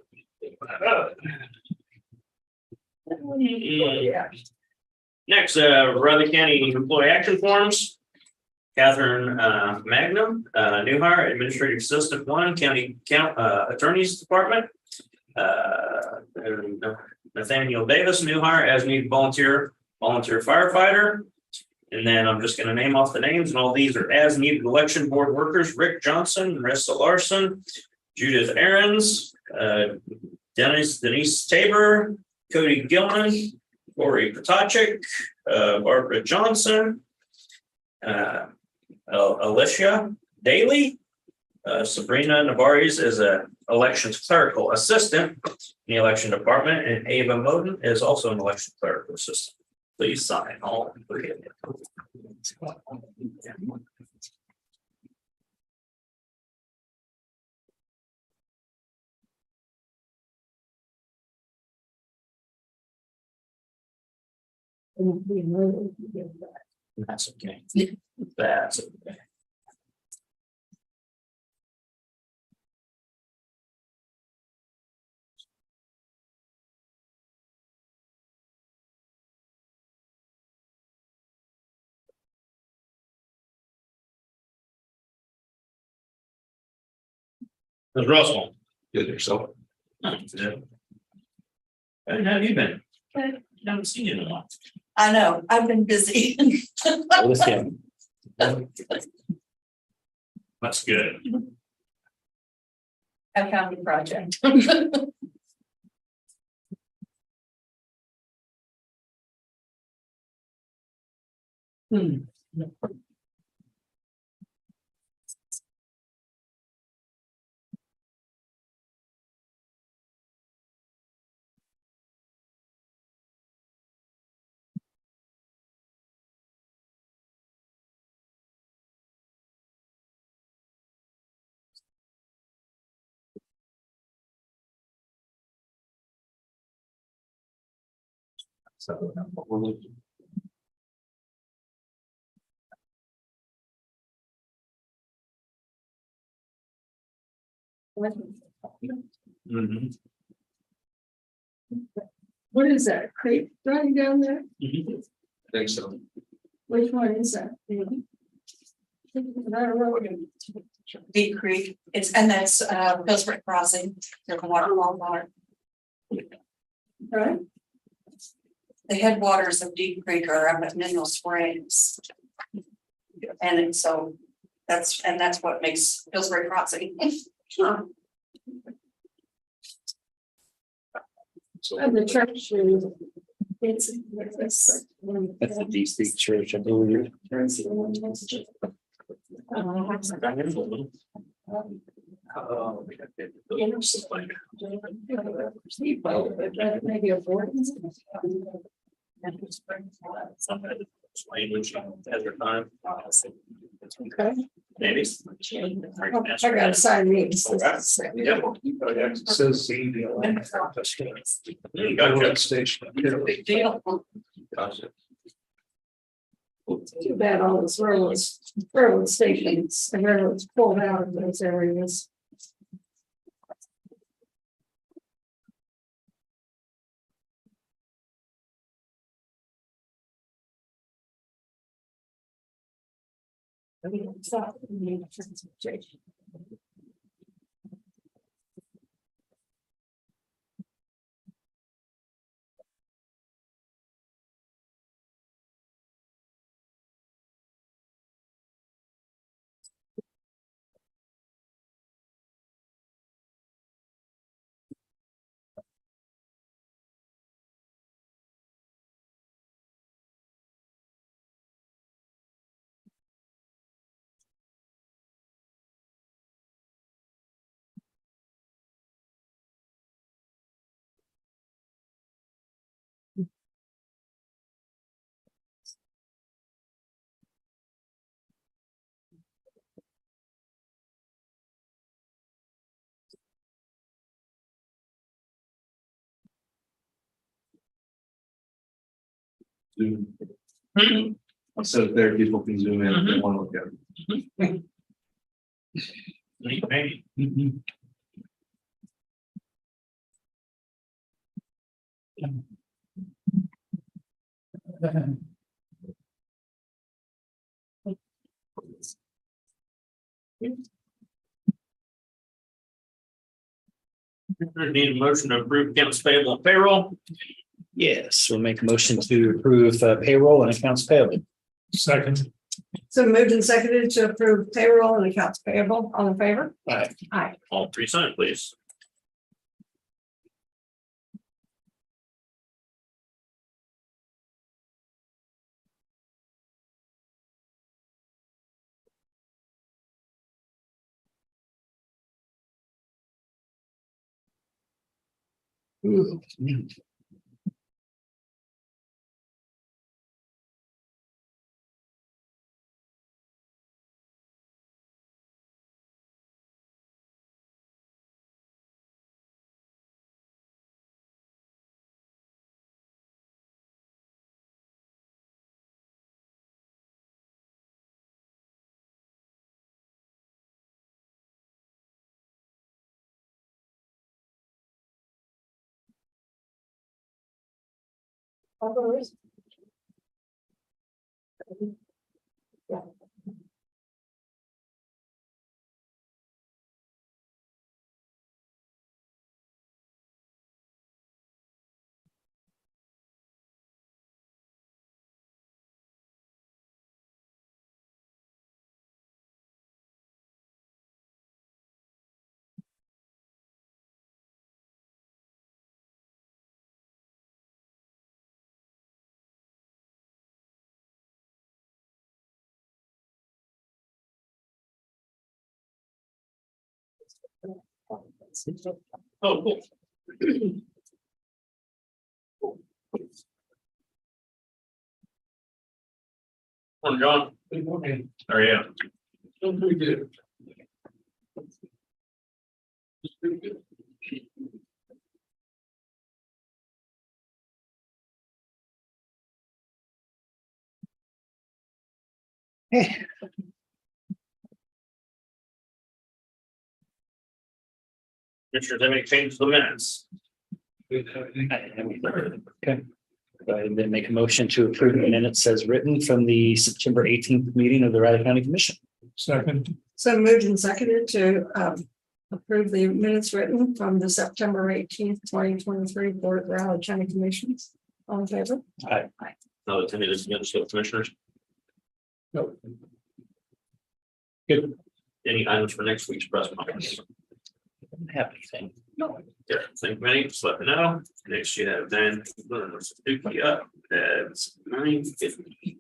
C: Next, Rutherford County Employee Action Forms. Catherine Magnum, new hire, Administrative Assistant 1, County Attorney's Department. And Nathaniel Davis, new hire, as needed volunteer firefighter. And then I'm just gonna name off the names, and all these are as needed election board workers: Rick Johnson, Marissa Larson, Judith Aarons, Denise Tabor, Cody Gilman, Lori Potachik, Barbara Johnson, Alicia Daly, Sabrina Navares is a elections clerical assistant in the election department, and Ava Moden is also an election clerical assistant. Please sign all three of them. That's okay. That's okay. Ms. Russell. Good yourself. Good. How have you been?
J: Good.
C: Haven't seen you in a while.
J: I know, I've been busy.
C: That's good.
J: I found a project.
C: Mhm.
B: What is that? Creek running down there?
C: I think so.
B: Which one is that?
J: Deep Creek, and that's Pillsbury Crossing, there's a waterfall water.
B: Right?
J: The headwaters of Deep Creek are up at Mineral Springs. And so that's what makes Pillsbury Crossing.
B: And the church. It's.
D: That's the DC Church, I believe.
B: Maybe a board.
C: Language at their time.
B: Okay.
C: Maybe.
B: I gotta sign these.
H: Says
C: Gotcha.
H: station.
J: Big deal.
B: Too bad all those railroad stations, the railroads pulled out of those areas. Transportation.
C: So there people can zoom in if they want to look at it.
D: Need a motion to approve accounts payable and payroll. Yes, we'll make a motion to approve payroll and accounts payable.
H: Second.
B: So moved and seconded to approve payroll and accounts payable. All in favor?
D: Aye.
B: Aye.
D: All three sign, please. Ooh. Oh, cool. Morning, John.
H: Good morning.
D: How are you?
H: Doing pretty good.
D: Commissioners, have any changes to the minutes? Okay. Go ahead and then make a motion to approve the minutes as written from the September 18th meeting of the Riley County Commission.
H: Second.
B: So moved and seconded to approve the minutes written from the September 18th, 2023 Board of Riley County Commissions. All in favor?
D: Aye. Now that any of this minutes to commissioners.
H: No.
D: Good. Any items for next week's press conference? Don't have anything. No. Yeah, thank many, just let me know. Next you have then Suzuki up at 9:50.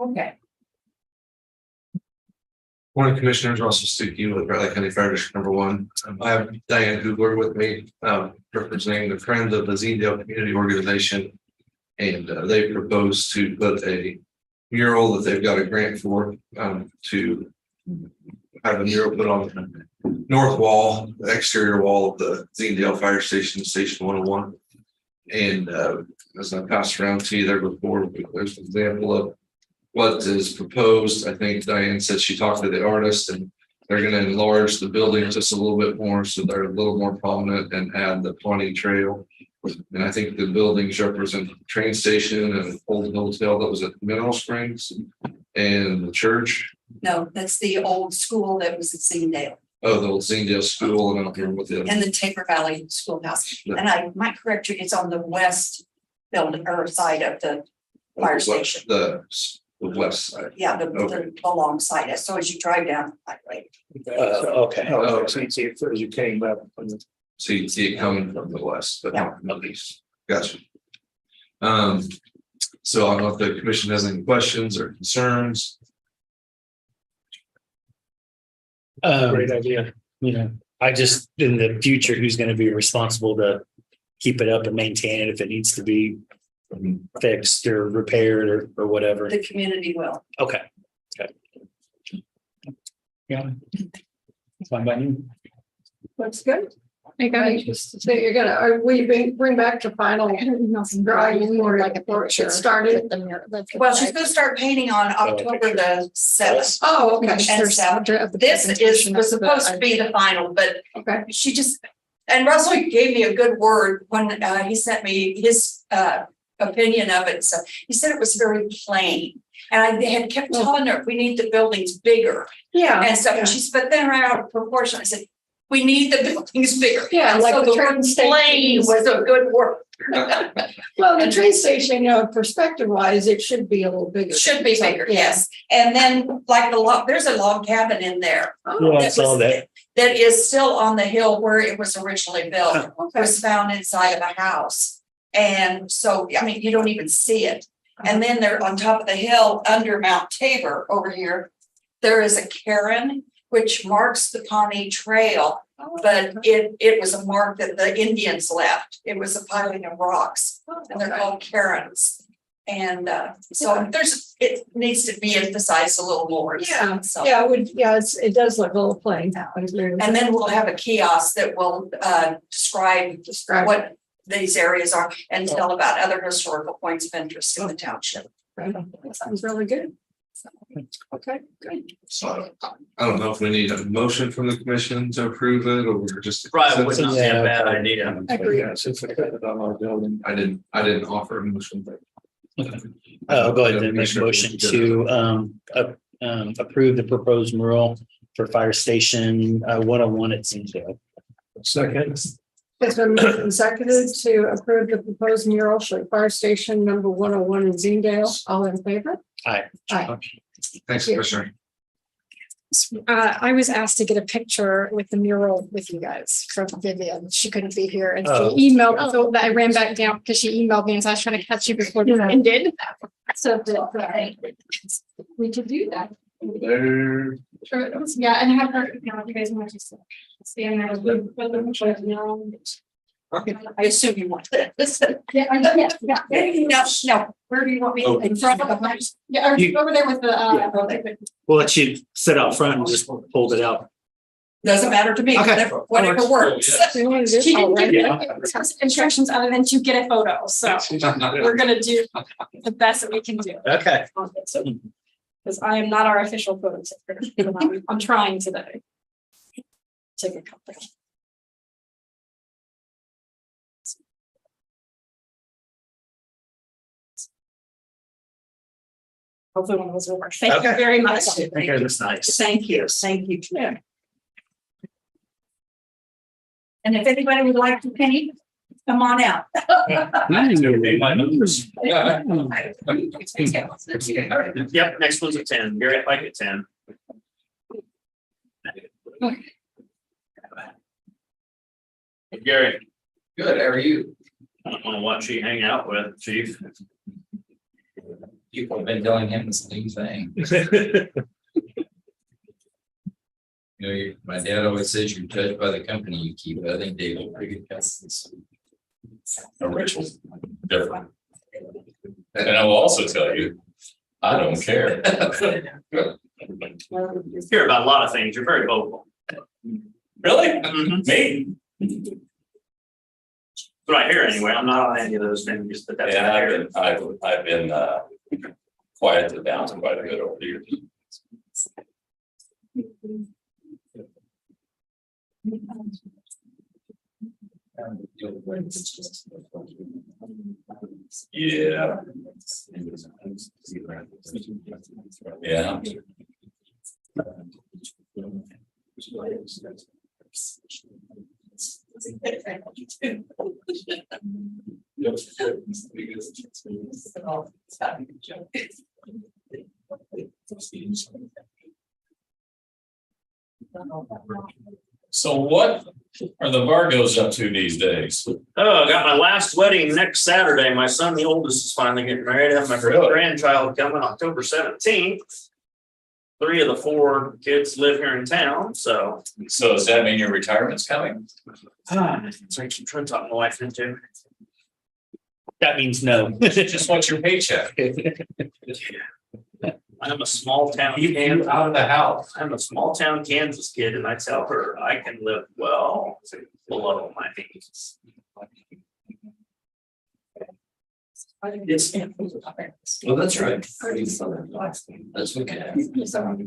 B: Okay.
C: Morning, Commissioners, Russell Stuckey with Riley County Fire District Number 1. I have Diane Hugler with me, representing the Friends of the Zedale Community Organization. And they propose to put a
K: mural that they've got a grant for, to have a mural put on the north wall, the exterior wall of the Zedale Fire Station, Station 101. And as I passed around to you there before, there's an example of what is proposed. I think Diane said she talked to the artist and they're going to enlarge the building just a little bit more, so they're a little more prominent, and add the Pawnee Trail. And I think the buildings represent the train station and an old hotel that was at Mineral Springs and the church.
J: No, that's the old school that was at Zedale
K: Oh, the old Zedale School, and I don't remember what the other.
J: and the Taper Valley Schoolhouse. And I might correct you, it's on the west building or side of the fire station.
K: The west side.
J: Yeah, the alongside it. So as you drive down the highway.
D: Okay.
H: Oh, so you see it as you came up.
K: So you see it coming from the west, but
J: Yeah.
K: not east. Gotcha. So I don't know if the commission has any questions or concerns.
H: Great idea.
D: You know, I just, in the future, who's gonna be responsible to keep it up and maintain it if it needs to be fixed or repaired or whatever?
J: The community will.
D: Okay. Yeah. Fine by me.
B: Looks good.
I: I got it.
B: So you're gonna, bring back to final drawing more like a it started.
J: Well, she's gonna start painting on October the 7th.
B: Oh, okay.
J: And so was supposed to be the final, but
B: Okay.
J: she just, and Russell gave me a good word when he sent me his opinion of it. So he said it was very plain. And I had kept telling her, we need the buildings bigger
B: Yeah.
J: and stuff. And she's, but then right out of proportion, I said, we need the buildings bigger.
B: Yeah,
J: And
B: like
J: so
B: the
J: the
B: train
J: word
B: station.
J: plain was a good word.
B: Well, the train station, perspective wise, it should be a little bigger.
J: Should be bigger, yes. And then like there's a log cabin in there.
D: Yeah, I saw that.
J: That is still on the hill where it was originally built. It
B: Okay.
J: was found inside of a house. And so, I mean, you don't even see it. And then they're on top of the hill under Mount Tabor over here. There is a cairn which marks the Pawnee Trail, but it was a mark that the Indians left. It was a piling of rocks, and they're called cairns. And so it needs to be emphasized a little more.
B: Yeah,
J: So.
B: yeah, it does look a little plain. I agree with
J: And
B: that.
J: then we'll have a kiosk that will describe what these areas are and tell about other historical points of interest in the township.
B: That sounds really good. Okay, good.
K: So I don't know if we need a motion from the commission to approve it, or we're just.
C: Probably would not be a bad idea.
B: Agree.
H: Yeah, since I put it on our building.
K: I didn't offer a motion, but.
D: I'll go ahead and make a motion to approve the proposed mural for fire station 101 at Zedale.
H: Second.
B: It's been moved and seconded to approve the proposed mural for fire station number 101 in Zedale. All in favor?
D: Aye.
B: Aye.
K: Thanks, Commissioner.
I: I was asked to get a picture with the mural with you guys from Vivian. She couldn't be here and
D: Oh.
I: she emailed, so that I ran back down because she emailed me and so I was trying to catch you before it ended. So we could do that.
K: There.
I: Sure, yeah, and have her, you guys want to stand there with them.
J: I assume you want this.
I: Yeah,
J: No, where do you want me? In front of the
I: Yeah, or
D: You-
I: over there with the,
D: We'll let you sit out front and just hold it out.
J: Doesn't matter to me,
D: Okay.
J: whatever works.
I: she didn't give me instructions other than to get a photo, so we're gonna do the best that we can do.
D: Okay.
I: Because I am not our official photo taker. I'm trying today. Take a couple. Hopefully one of those will work. Thank you
D: Okay.
I: very much.
D: Okay, that's nice.
J: Thank you, thank you. And if anybody would like to paint, come on out.
C: Yep, next one's at 10. Gary, Pike at 10. Gary.
L: Good, how are you?
C: I don't know what she hang out with, chief.
L: People have been telling him the same thing. My dad always says you're judged by the company you keep, but I think David did a pretty good customers.
M: Rachel's different. And I will also tell you,
L: I don't care.
C: Hear about a lot of things. You're very vocal. Really? Me? What I hear anyway. I'm not on any of those things, but that's what I hear.
L: I've been quieted down quite a bit over the years. Yeah. Yeah. So what are the Vargos up to these days?
C: Oh, I got my last wedding next Saturday. My son, the oldest, is finally getting married. I have my grandchild coming October 17th. 3 of the 4 kids live here in town, so.
L: So does that mean your retirement's coming?
C: So I keep trying to talk my wife into.
D: That means no.
L: Just want your paycheck.
C: I'm a small town.
L: You out of the house.
C: I'm a small town Kansas kid, and I tell her I can live well below my means.
L: Well, that's right. That's okay.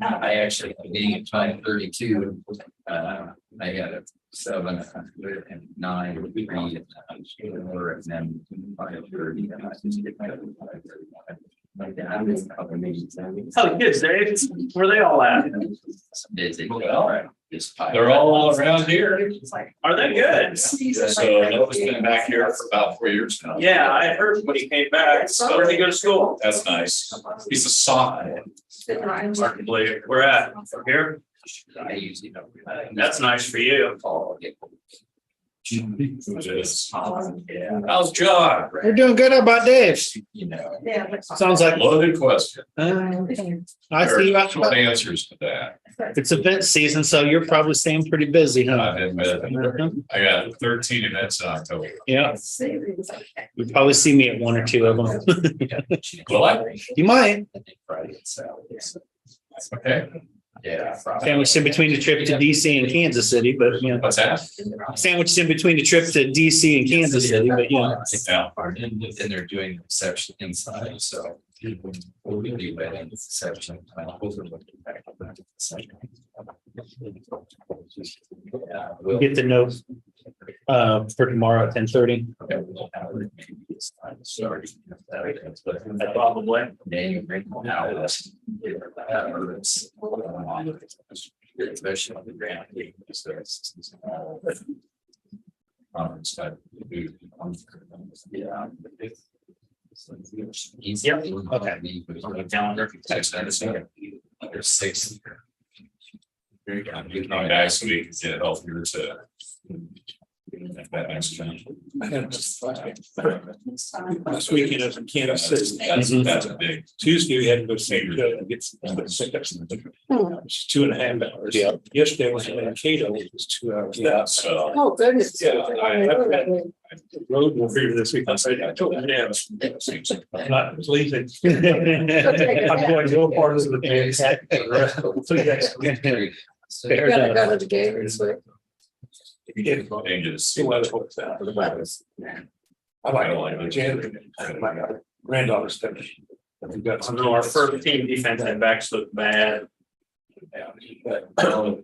L: I actually, being at 5:32, I had a 7 and 9 3 and then 5:30. And I just get back to 5:35.
C: How the kids, Dave? Where they all at?
L: Busy. Well,
F: They're all around here.
C: Are they good?
L: So Noah's been back here for about 4 years now.
C: Yeah, I heard when he came back. Where'd he go to school?
L: That's nice. He's a sophomore.
C: Hard to believe. Where at? Here?
L: I usually don't.
C: That's nice for you.
L: How's John?
D: We're doing good. How about Dave?
L: You know.
D: Sounds like,
L: Loaded question.
D: I see you out.
L: Short answers to that.
D: It's event season, so you're probably staying pretty busy, huh?
L: I admit it. I got 13 events in October.
D: Yeah. You'll probably see me at 1 or 2 of them.
L: Well,
D: You might.
L: okay. Yeah.
D: Sandwiched in between the trip to DC and Kansas City, but you know,
L: What's that?
D: sandwiched in between the trip to DC and Kansas City, but you know.
L: Yeah. And they're doing reception inside, so. We'll be wedding reception.
D: We'll get the note for tomorrow at 10:30.
L: Sorry.
C: Probably.
L: Especially on the ground. Yeah.
C: Yep.
L: Okay.
C: Calendar.
L: There's 6.
F: Very good. Next week, get help here to. That next time.
H: Last weekend I was in Kansas City.
F: That's a big.
H: Tuesday, we had to go see and get some pickups. It's 2.5 hours.
D: Yeah.
H: Yesterday I was in Mankato, it was 2 hours.
F: Yeah, so.
B: Oh, goodness.
H: Yeah, road will figure this week. I said, I told him, yeah, I'm not leaving. I'm going to go part of the day. So yes.
D: Fair
B: Gotta
D: enough.
B: go to the game this week.
F: Changes.
H: See what it's about.
B: The weather's-
H: I like it. Jan, my granddaughter's studying. We've got some.
C: No, our first team defensive backs look bad.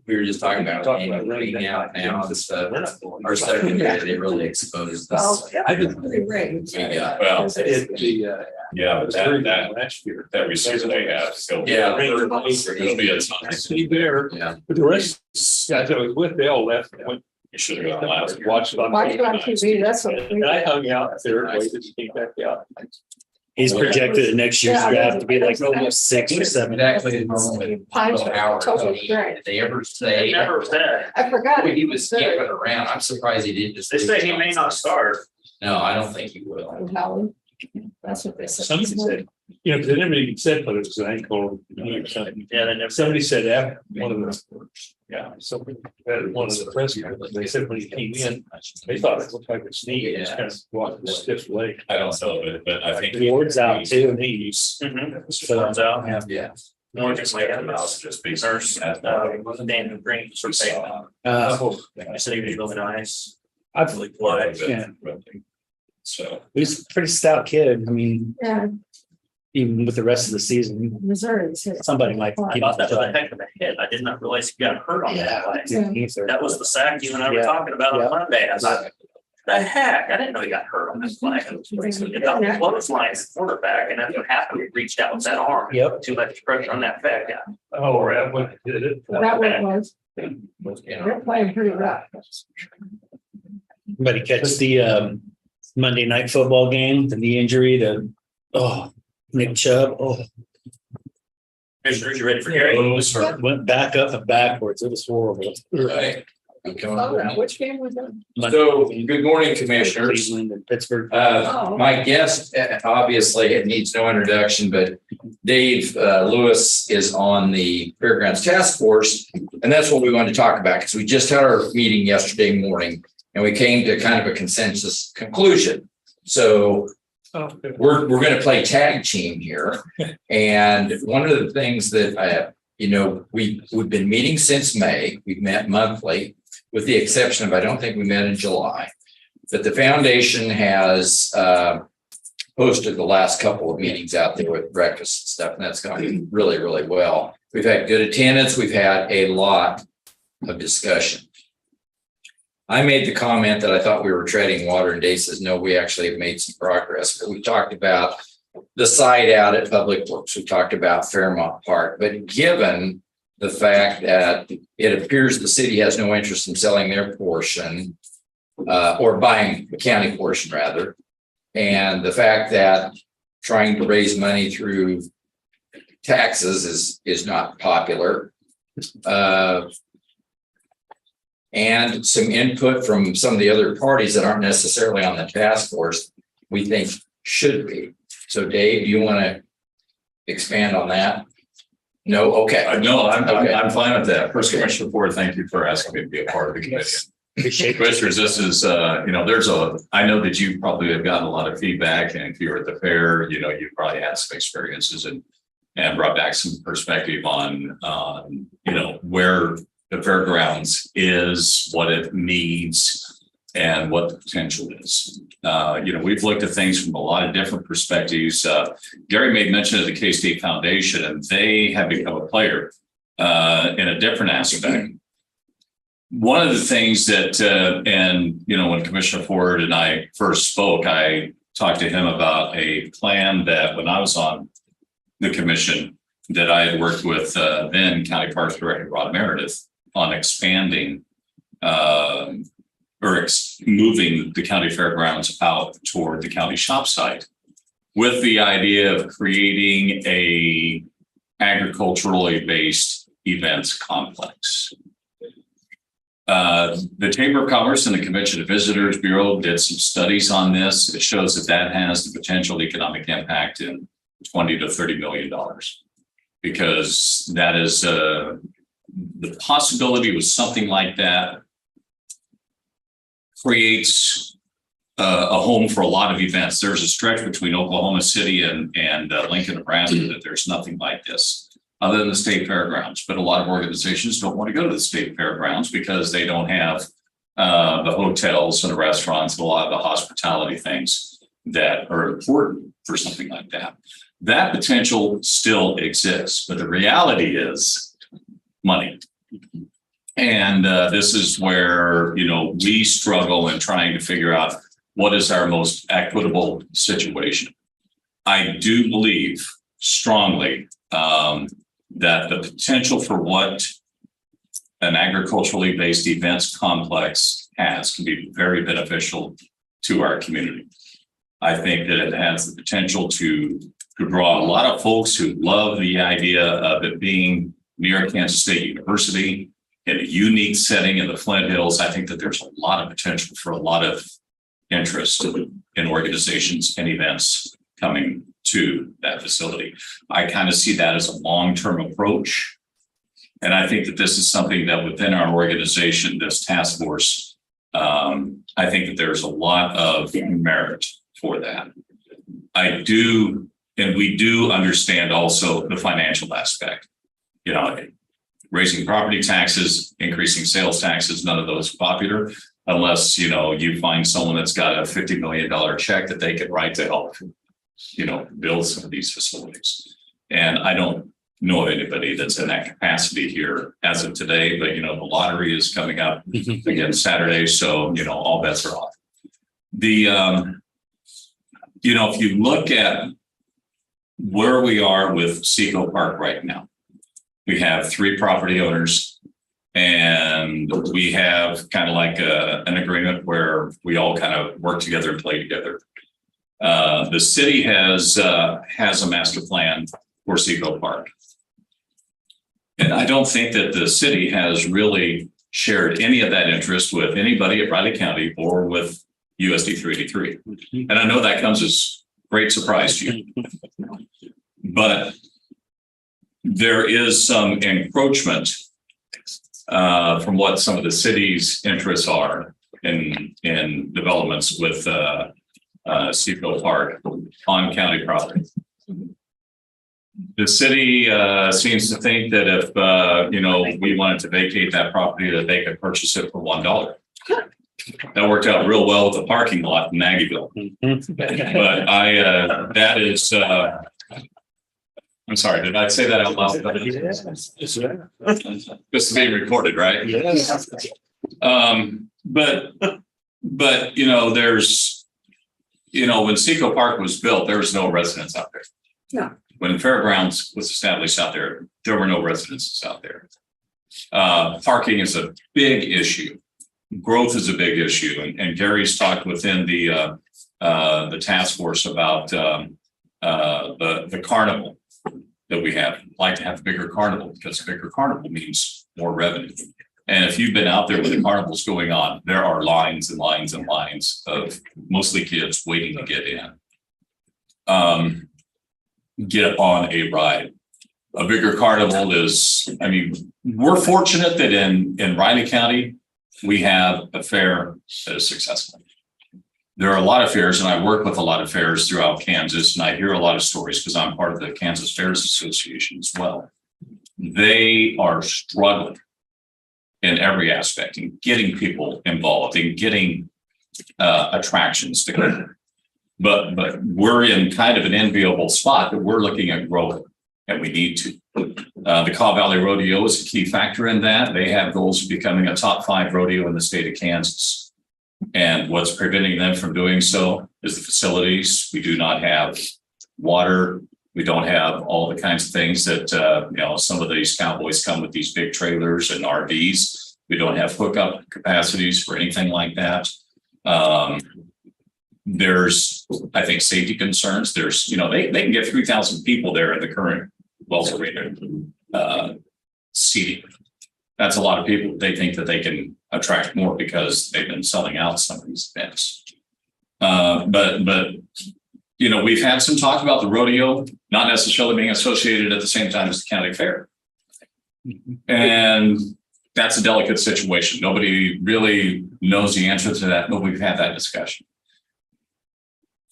L: We were just talking about running out now, this our secondary, they really exposed
B: Well,
L: this.
B: yeah, it rains.
L: Yeah.
F: Well,
H: Yeah,
F: but that
H: last year.
F: that receiver they have. So.
L: Yeah.
F: There'll be a ton.
H: See there,
L: Yeah.
H: but the rest, guys I was with, they all left. and went.
F: You should have gone last.
H: Watched it on.
B: Watch it on TV, that's what.
H: And I hung out there, waited to get back out.
D: He's projected that next year's
B: Yeah.
D: draft to be like almost 6 or 7.
L: Exactly. Normally,
B: Pine
L: Howard,
B: totally great.
L: did they ever
C: They
L: say?
C: never said.
B: I forgot.
L: He was camping around. I'm surprised he didn't just.
C: They say he may not start.
L: No, I don't think he will.
B: Helen. That's what they said.
H: Somebody said, you know, because they never even said whether it was an ankle. Or something.
D: Yeah, they never.
H: Somebody said after one of the, yeah, somebody at one of the press conferences, they said when he came in, they thought it looked like a sneak, he just kind of walked with a stiff leg.
F: I don't know, but I think.
D: Ward's out too.
H: Knees.
D: Ward's out.
L: Yeah.
C: More just like just be nurse, Dan Green sort of saying, I said he was really nice.
D: I've
C: Really polite.
D: Yeah.
C: So.
D: He's a pretty stout kid. I mean,
B: Yeah,
D: even with the rest of the season,
B: Missouri.
D: somebody might.
C: I thought that was a heck of a hit. I did not realize he got hurt on that play.
B: Yeah.
C: That was the sack you and I were
D: Yeah.
C: talking about
D: Yeah.
C: on Monday. I was like, the heck? I didn't know he got hurt on this play. It got the clothesline quarterback, and that's what happened. He reached out with that arm.
D: Yep.
C: Too much pressure on that fat guy.
H: Oh, that one did it.
B: That one was, they're playing pretty rough.
D: Anybody catch the Monday night football game, the knee injury to Nick Chubb? Oh,
C: Commissioners, you ready for Gary?
D: went back up and backwards. It was horrible.
L: Right.
B: Which game was that?
L: So, good morning, commissioners.
D: Cleveland and Pittsburgh.
L: My guest, obviously, it needs no introduction, but Dave Lewis is on the Fairgrounds Task Force. And that's what we wanted to talk about, because we just had our meeting yesterday morning and we came to kind of a consensus conclusion. So we're going to play tag team here. And one of the things that we've been meeting since May. We've met monthly, with the exception of, I don't think we met in July, but the foundation has posted the last couple of meetings out there with breakfast and stuff, and that's gone really, really well. We've had good attendance. We've had a lot of discussion. I made the comment that I thought we were treading water, and Dave says, no, we actually have made some progress. But we talked about the site out at Public Works. We talked about Fairmont Park, but given the fact that it appears the city has no interest in selling their portion or buying the county portion rather, and the fact that trying to raise money through taxes is not popular, and some input from some of the other parties that aren't necessarily on the task force, we think should be. So Dave, do you want to expand on that? No, okay.
F: No, I'm fine with that. First, Commissioner Ford, thank you for asking me to be a part of the committee.
D: Appreciate it.
F: Commissioners, this is, I know that you probably have gotten a lot of feedback, and if you were at the fair, you probably had some experiences and brought back some perspective on, where the fairgrounds is, what it needs, and what the potential is. We've looked at things from a lot of different perspectives. Gary made mention of the K-State Foundation, and they have become a player in a different aspect. One of the things that, when Commissioner Ford and I first spoke, I talked to him about a plan that when I was on the commission that I had worked with then County Parks Director Rod Meredith on expanding moving the county fairgrounds out toward the county shop site with the idea of creating a agriculturally based events complex. The Chamber of Commerce and the Convention and Visitors Bureau did some studies on this. It shows that has the potential economic impact in $20 to $30 million, because that is the possibility with something like that creates a home for a lot of events. There's a stretch between Oklahoma City and Lincoln, Nebraska that there's nothing like this other than the state fairgrounds. But a lot of organizations don't want to go to the state fairgrounds because they don't have the hotels and the restaurants and a lot of the hospitality things that are important for something like that. That potential still exists, but the reality is money. And this is where, we struggle in trying to figure out what is our most equitable situation. I do believe strongly that the potential for what an agriculturally based events complex has can be very beneficial to our community. I think that it has the potential to draw a lot of folks who love the idea of it being near Kansas State University in a unique setting in the Flint Hills. I think that there's a lot of potential for a lot of interest in organizations and events coming to that facility. I kind of see that as a long-term approach. And I think that this is something that within our organization, this task force, I think that there's a lot of merit for that. I do, and we do understand also the financial aspect. You know, raising property taxes, increasing sales taxes, none of those are popular unless, you know, you find someone that's got a $50 million check that they can write to help, you know, build some of these facilities. And I don't know of anybody that's in that capacity here as of today, but, you know, the lottery is coming up again Saturday. So, you know, all bets are off. The, you know, if you look at where we are with Seco Park right now, we have 3 property owners, and we have kind of like an agreement where we all kind of work together and play together. The city has a master plan for Seco Park. And I don't think that the city has really shared any of that interest with anybody at Riley County or with USD 383. And I know that comes as great surprise to you. But there is some encroachment from what some of the city's interests are in developments with Seco Park on county property. The city seems to think that if you know, we wanted to vacate that property, that they could purchase it for $1. That worked out real well with the parking lot in Maggieville. But that is I'm sorry, did I say that out loud? This is being recorded, right?
D: Yes.
F: But you know, there's, you know, when Seco Park was built, there was no residents out there.
B: No.
F: When Fairgrounds was established out there, there were no residences out there. Parking is a big issue. Growth is a big issue, and Gary's talked within the task force about the carnival that we have. Like to have a bigger carnival, because a bigger carnival means more revenue. And if you've been out there when the carnival's going on, there are lines and lines and lines of mostly kids waiting to get in. Get on a ride. A bigger carnival is, I mean, we're fortunate that in Riley County, we have a fair that is successful. There are a lot of fairs, and I work with a lot of fairs throughout Kansas, and I hear a lot of stories because I'm part of the Kansas Fairs Association as well. They are struggling in every aspect, in getting people involved, in getting attractions together. But we're in kind of an enviable spot that we're looking at growing, and we need to. The Caw Valley Rodeo is a key factor in that. They have goals of becoming a top 5 rodeo in the state of Kansas. And what's preventing them from doing so is the facilities. We do not have water. We don't have all the kinds of things that, you know, some of these cowboys come with these big trailers and RVs. We don't have hookup capacities for anything like that. There's, I think, safety concerns. There's, you know, they can get 3,000 people there in the current Wells Arena seating. That's a lot of people. They think that they can attract more because they've been selling out some of these events. But you know, we've had some talk about the rodeo not necessarily being associated at the same time as the county fair. And that's a delicate situation. Nobody really knows the answer to that, but we've had that discussion.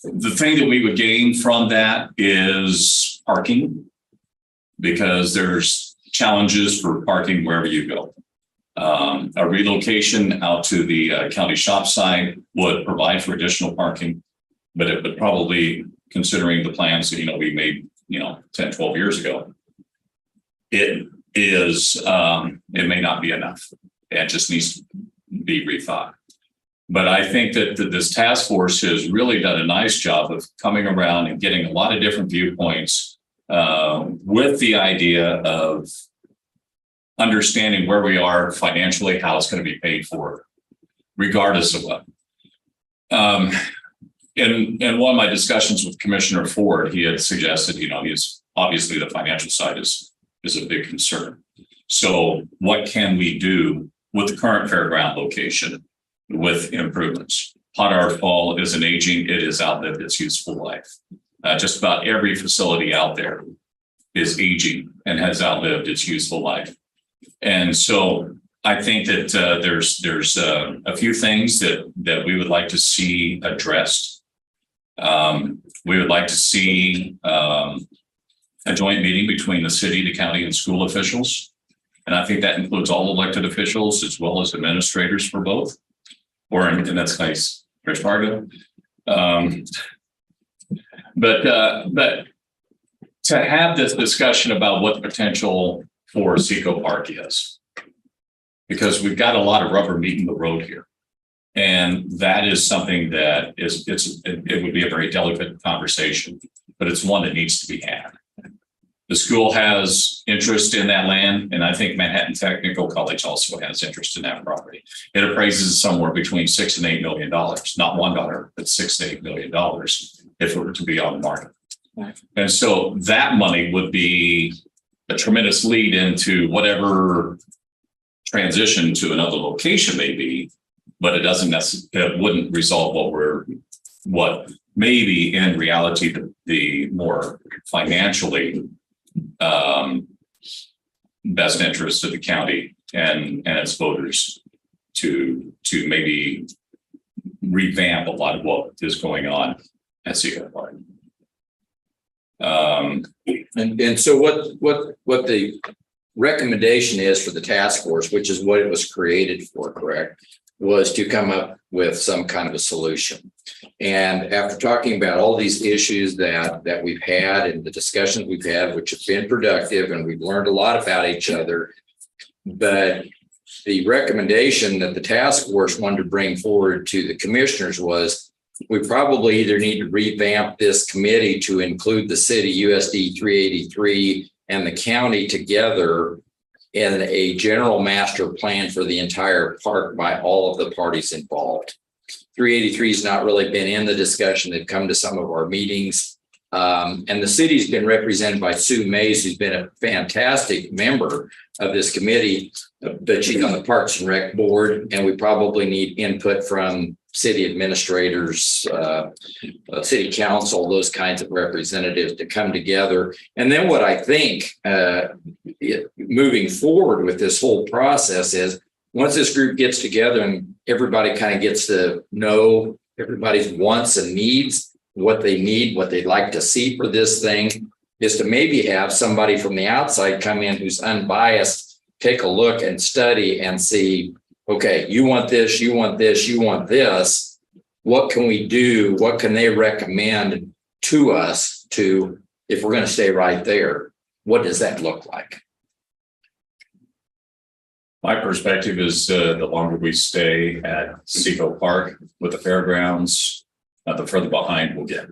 F: The thing that we would gain from that is parking, because there's challenges for parking wherever you go. A relocation out to the county shop side would provide for additional parking, but it would probably, considering the plans that, you know, we made, you know, 10, 12 years ago, it may not be enough. It just needs to be rethought. But I think that this task force has really done a nice job of coming around and getting a lot of different viewpoints with the idea of understanding where we are financially, how it's going to be paid for, regardless of what. In one of my discussions with Commissioner Ford, he had suggested, you know, he's obviously the financial side is a big concern. So what can we do with the current fairground location with improvements? hot art fall is an aging, it is outlived its useful life. Just about every facility out there is aging and has outlived its useful life. And so I think that there's a few things that we would like to see addressed. We would like to see a joint meeting between the city, the county, and school officials. And I think that includes all elected officials as well as administrators for both. And that's nice, Chris Fargo. But to have this discussion about what the potential for Seco Park is, because we've got a lot of rubber meeting the road here. And that is something that it would be a very delicate conversation, but it's one that needs to be had. The school has interest in that land, and I think Manhattan Technical College also has interest in that property. It appraises somewhere between $6 and $8 million, not $1, but $6 to $8 million if it were to be on the market. And so that money would be a tremendous lead into whatever transition to another location may be, but it wouldn't resolve what maybe in reality the more financially best interest of the county and its voters to maybe revamp a lot of what is going on at Seco Park.
L: And so what the recommendation is for the task force, which is what it was created for, correct, was to come up with some kind of a solution. And after talking about all these issues that we've had and the discussions we've had, which have been productive, and we've learned a lot about each other, but the recommendation that the task force wanted to bring forward to the commissioners was we probably either need to revamp this committee to include the city, USD 383, and the county together in a general master plan for the entire park by all of the parties involved. 383 has not really been in the discussion. They've come to some of our meetings. And the city's been represented by Sue Mays, who's been a fantastic member of this committee, but she's on the Parks and Rec board, and we probably need input from city administrators, city council, those kinds of representatives to come together. And then what I think moving forward with this whole process is once this group gets together and everybody kind of gets to know everybody's wants and needs, what they need, what they'd like to see for this thing, is to maybe have somebody from the outside come in who's unbiased, take a look and study and see, okay, you want this, you want this, you want this. What can we do? What can they recommend to us to, if we're going to stay right there, what does that look like?
F: My perspective is the longer we stay at Seco Park with the fairgrounds, the further behind we'll get.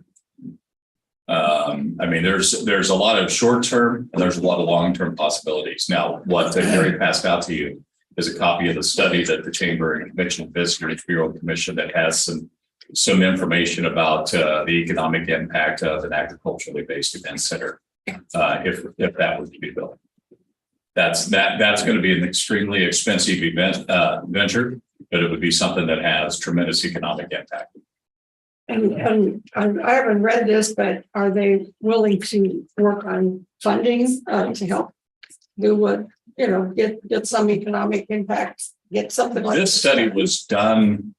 F: I mean, there's a lot of short-term and there's a lot of long-term possibilities. Now, what Gary passed out to you is a copy of the study that the Chamber and Convention Visitors Bureau Commission that has some information about the economic impact of an agriculturally based event center, if that would be built. That's going to be an extremely expensive venture, but it would be something that has tremendous economic impact.
B: And I haven't read this, but are they willing to work on funding to help do what, get some economic impact, get something like
F: This study was done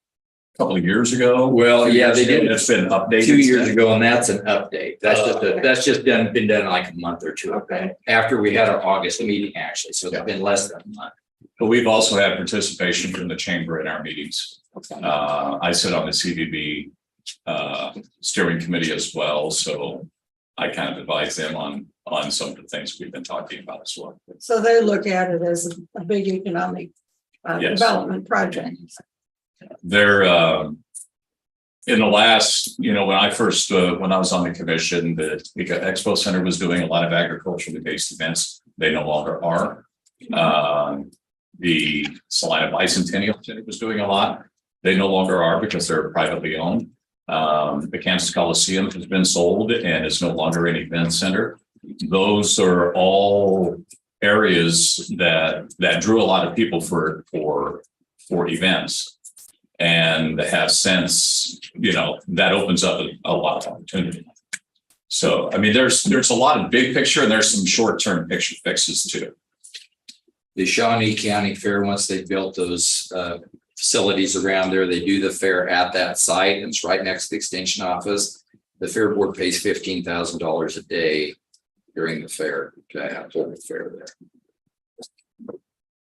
F: a couple of years ago.
L: Well, yeah, they did.
F: It's been updated
L: 2 years ago, and that's an update. That's just been done like a month or two
B: Okay.
L: after we had our August meeting, actually. So it's been less than a month.
F: But we've also had participation from the chamber in our meetings.
B: Okay.
F: I sit on the CVB steering committee as well, so I kind of advise them on some of the things we've been talking about as well.
B: So they look at it as a big economic
F: Yes.
B: development project.
F: They're in the last, when I was on the commission, the Expo Center was doing a lot of agriculturally based events. They no longer are. The Salina Bicentennial Center was doing a lot. They no longer are because they're privately owned. The Kansas Coliseum has been sold and is no longer an event center. Those are all areas that drew a lot of people for events. and have since, that opens up a lot of opportunity. So, I mean, there's a lot of big picture and there's some short-term picture fixes too.
L: The Shawnee County Fair, once they built those facilities around there, they do the fair at that site, and it's right next to the extension office. The fair board pays $15,000 a day during the fair to have the fair there.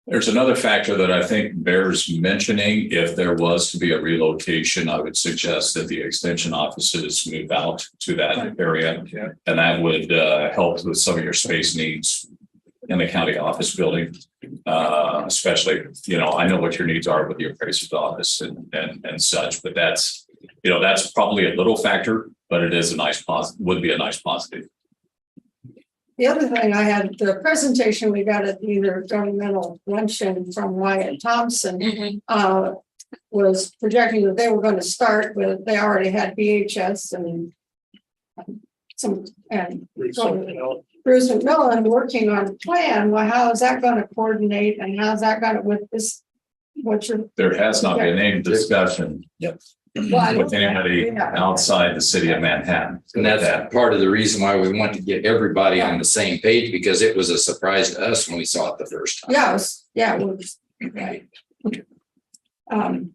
F: There's another factor that I think bears mentioning. If there was to be a relocation, I would suggest that the extension offices move out to that area. And that would help with some of your space needs in the county office building. Especially, I know what your needs are with the appraiser's office and such, but that's probably a little factor, but it is would be a nice positive.
B: The other thing I had, the presentation we got at either governmental luncheon from Wyatt Thompson was projecting that they were going to start with, they already had BHS and Bruce McMillan working on a plan. Well, how is that going to coordinate, and how's that going to with this?
F: There has not been any discussion.
D: Yep.
F: With anybody outside the city of Manhattan.
L: And that's part of the reason why we want to get everybody on the same page, because it was a surprise to us when we saw it the first time.
B: It was right. And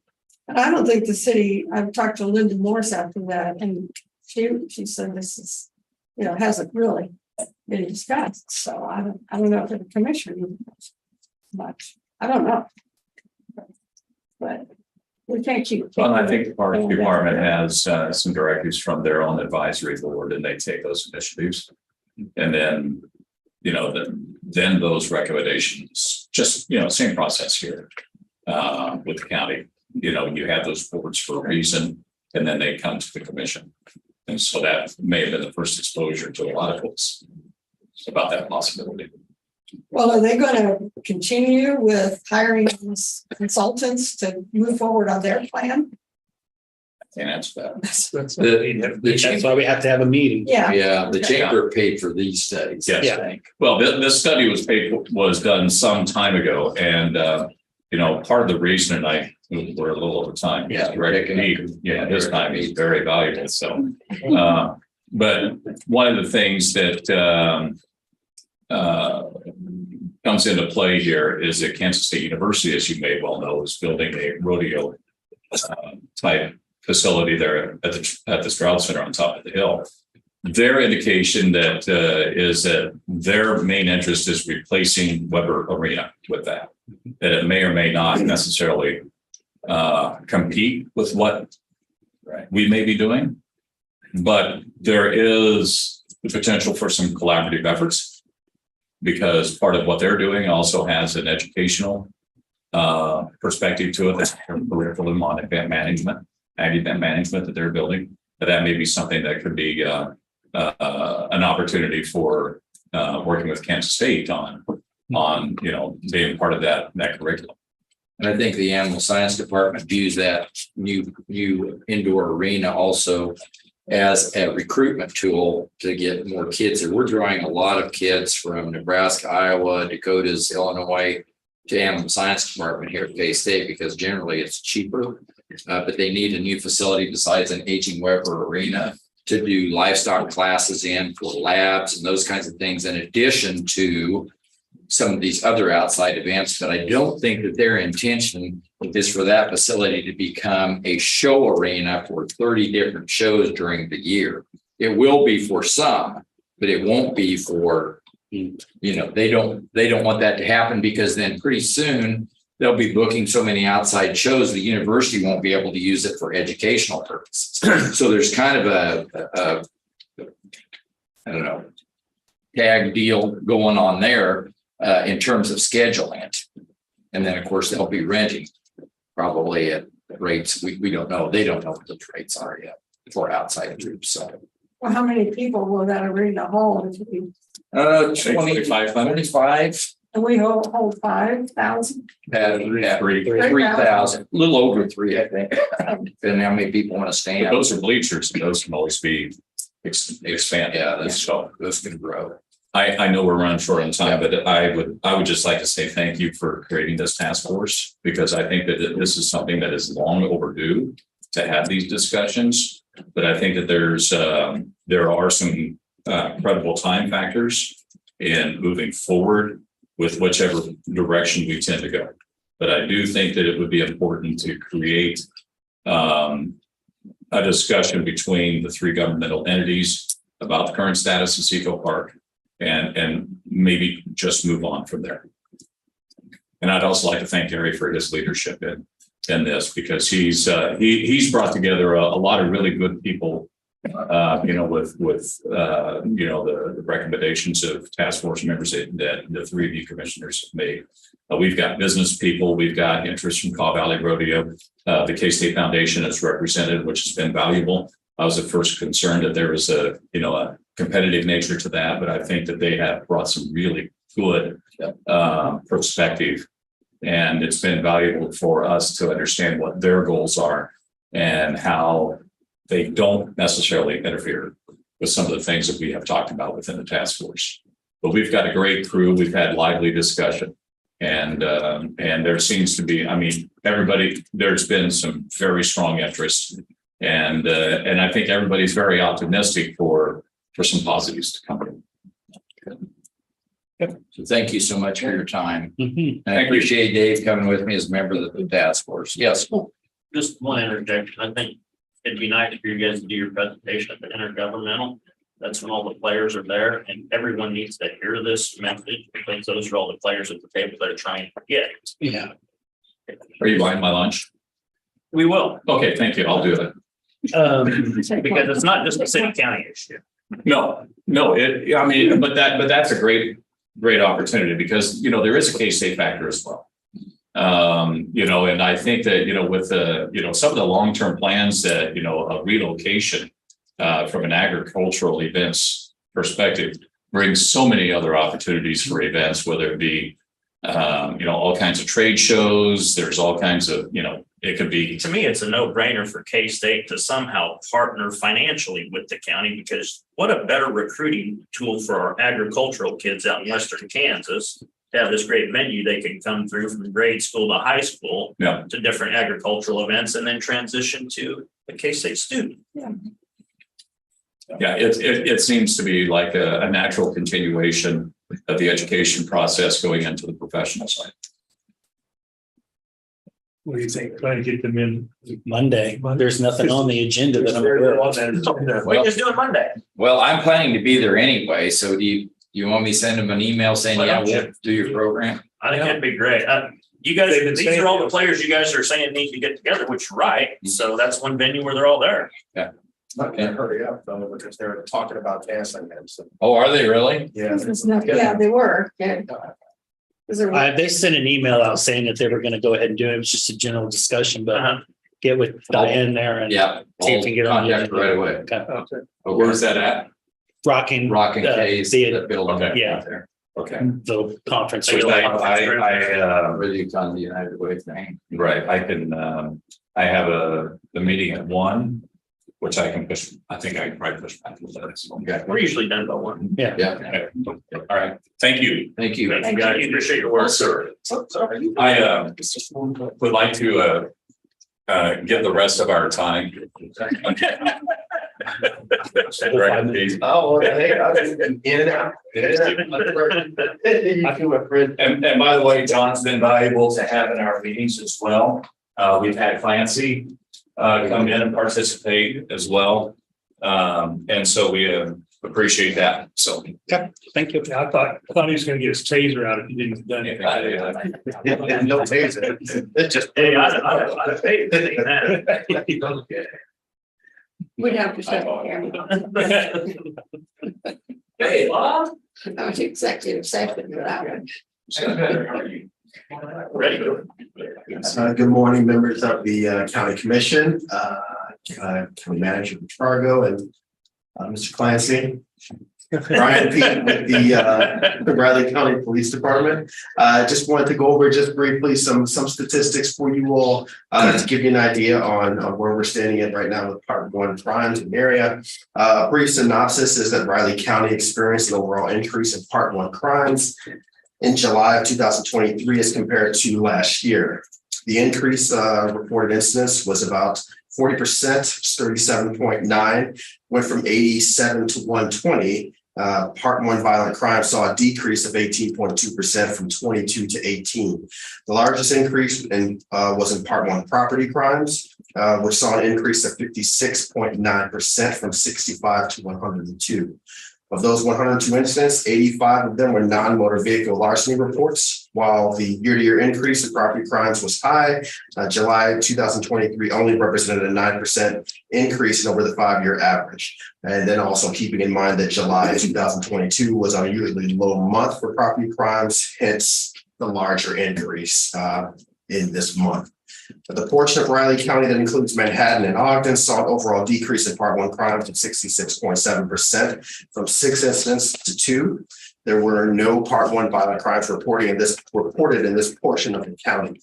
B: I don't think the city, I've talked to Linda Morse after that, and she said this is, hasn't really been discussed. So I don't know if the commission much. I don't know. But we can't keep.
F: Well, I think the park department has some directives from their own advisory board, and they take those initiatives. And then, then those recommendations, just, same process here with the county. You have those boards for a reason, and then they come to the commission. And so that may have been the first exposure to a lot of folks about that possibility.
B: Well, are they going to continue with hiring consultants to move forward on their plan?
F: I can't answer that.
H: That's
D: why we have to have a meeting.
L: Yeah, the chamber paid for these studies.
F: Yes.
L: Yeah.
F: Well, this study was done some time ago, and part of the reason, and we're a little over time.
L: Yeah,
F: His time is very valuable. So, but one of the things that comes into play here is that Kansas State University, as you may well know, is building a rodeo type facility there at the Stroud Center on top of the hill. Their indication that is that their main interest is replacing Weber Arena with that it may or may not necessarily compete with what we may be doing, but there is the potential for some collaborative efforts, because part of what they're doing also has an educational perspective to it. That's curriculum on event management that they're building. But that may be something that could be an opportunity for working with Kansas State on being part of that curriculum.
L: And I think the animal science department views that new indoor arena also as a recruitment tool to get more kids. And we're drawing a lot of kids from Nebraska, Iowa, Dakotas, Illinois to animal science department here at K-State, because generally it's cheaper, but they need a new facility besides an aging Weber arena to do livestock classes in for labs and those kinds of things, in addition to some of these other outside events. But I don't think that their intention is for that facility to become a show arena for 30 different shows during the year. It will be for some, but it won't be for, they don't want that to happen, because then pretty soon they'll be booking so many outside shows, the university won't be able to use it for educational purposes. So there's kind of a I don't know, tag deal going on there in terms of scheduling it. And then, of course, they'll be renting probably at rates we don't know. They don't know what those rates are yet for outside groups. So,
B: Well, how many people will that arena hold?
L: 25.
B: And we hold 5,000.
L: 3,000, a little over 3, I think. Depending how many people want to stand.
F: But those are bleachers, and those can always be expanded.
L: Yeah, those can grow.
F: I know we're running short on time, but I would just like to say thank you for creating this task force, because I think that this is something that is long overdue to have these discussions. But I think that there are some credible time factors in moving forward with whichever direction we tend to go. But I do think that it would be important to create a discussion between the three governmental entities about the current status of Seco Park, and maybe just move on from there. And I'd also like to thank Gary for his leadership in this, because he's brought together a lot of really good people, with the recommendations of task force members that the three of you commissioners have made. We've got business people, we've got interest from Caw Valley Rodeo, the K-State Foundation is represented, which has been valuable. I was at first concerned that there was a competitive nature to that, but I think that they have brought some really good perspective, and it's been valuable for us to understand what their goals are and how they don't necessarily interfere with some of the things that we have talked about within the task force. But we've got a great crew. We've had lively discussion, and there seems to be, there's been some very strong interest, and I think everybody's very optimistic for some positives to come.
L: So thank you so much for your time.
D: Mhm.
L: And I appreciate Dave coming with me as a member of the task force. Yes.
C: Just one interjection. I think it'd be nice for you guys to do your presentation at the intergovernmental. That's when all the players are there, and everyone needs to hear this message, because those are all the players at the table that are trying to get.
D: Yeah.
F: Are you buying my lunch?
C: We will,
F: Okay, thank you. I'll do it.
C: because it's not just a city county issue.
F: No, but that's a great opportunity, because, there is a K-State factor as well. And I think that, with some of the long-term plans that, a relocation from an agricultural events perspective brings so many other opportunities for events, whether it be, all kinds of trade shows, there's all kinds of, it could be.
C: To me, it's a no-brainer for K-State to somehow partner financially with the county, because what a better recruiting tool for our agricultural kids out in western Kansas to have this great venue. They can come through from grade school to high school to different agricultural events, and then transition to a K-State student.
F: Yeah, it seems to be like a natural continuation of the education process going into the professional side.
H: What do you think? Trying to get them in.
D: Monday. There's nothing on the agenda that I'm aware of.
C: What are you guys doing Monday?
L: Well, I'm planning to be there anyway. So do you want me to send them an email saying, yeah, we'll do your program?
C: I think that'd be great. You guys, these are all the players you guys are saying need to get together, which you're right. So that's one venue where they're all there.
L: Yeah.
M: Okay, hurry up though, because they're talking about canceling them. So,
L: Oh, are they really?
M: yeah.
B: Yeah, they were. Yeah.
D: They sent an email out saying that they were going to go ahead and do it. It was just a general discussion, but
C: Uh-huh.
D: get with Diane there and
L: Yeah.
D: see if we can get on.
L: Contact right away.
D: Okay.
F: Where's that at?
D: Rocking
L: Case,
D: the
L: that building.
F: Okay.
D: yeah.
L: There.
F: Okay.
D: the conference.
F: Which I
L: Really on the United Way thing.
F: right, I can, I have the meeting at 1, which I can push, I think I can probably push back to that. Okay.
C: We're usually done by 1.
L: Yeah.
F: Okay. All right, thank you.
L: Thank you.
C: Thank you guys. Appreciate your work, sir.
F: I would like to give the rest of our time.
M: Oh, hey, I've been in and out. I feel my friend.
F: And by the way, John's been valuable to have in our meetings as well. We've had Clancy come in and participate as well. And so we appreciate that. So.
D: Okay, thank you.
H: I thought he was gonna get his taser out if he didn't do anything.
M: No taser. It's just.
C: Hey, I'd pay to see that.
B: We'd have to shut the camera.
C: Hey, Bob.
B: That was executive session for that one.
C: Ready?
M: Good morning, members of the county commission, county manager of Fargo, and Mr. Clancy. Brian Pete with the Riley County Police Department. Just wanted to go over just briefly some statistics for you all to give you an idea on where we're standing at right now with Part 1 crimes in the area. A brief synopsis is that Riley County experienced an overall increase in Part 1 crimes in July of 2023 as compared to last year. The increase reported incidents was about 40%, 37.9, went from 87 to 120. Part 1 violent crime saw a decrease of 18.2% from 22 to 18. The largest increase was in Part 1 property crimes, which saw an increase of 56.9% from 65 to 102. Of those 102 incidents, 85 of them were non-motor vehicle larceny reports. While the year-to-year increase in property crimes was high, July 2023 only represented a 9% increase over the 5-year average. And then also keeping in mind that July 2022 was an unusually low month for property crimes, hence the larger increase in this month. But the portion of Riley County that includes Manhattan and Ogden saw an overall decrease in Part 1 crimes of 66.7% from 6 incidents to 2. There were no Part 1 violent crimes reported in this portion of the county.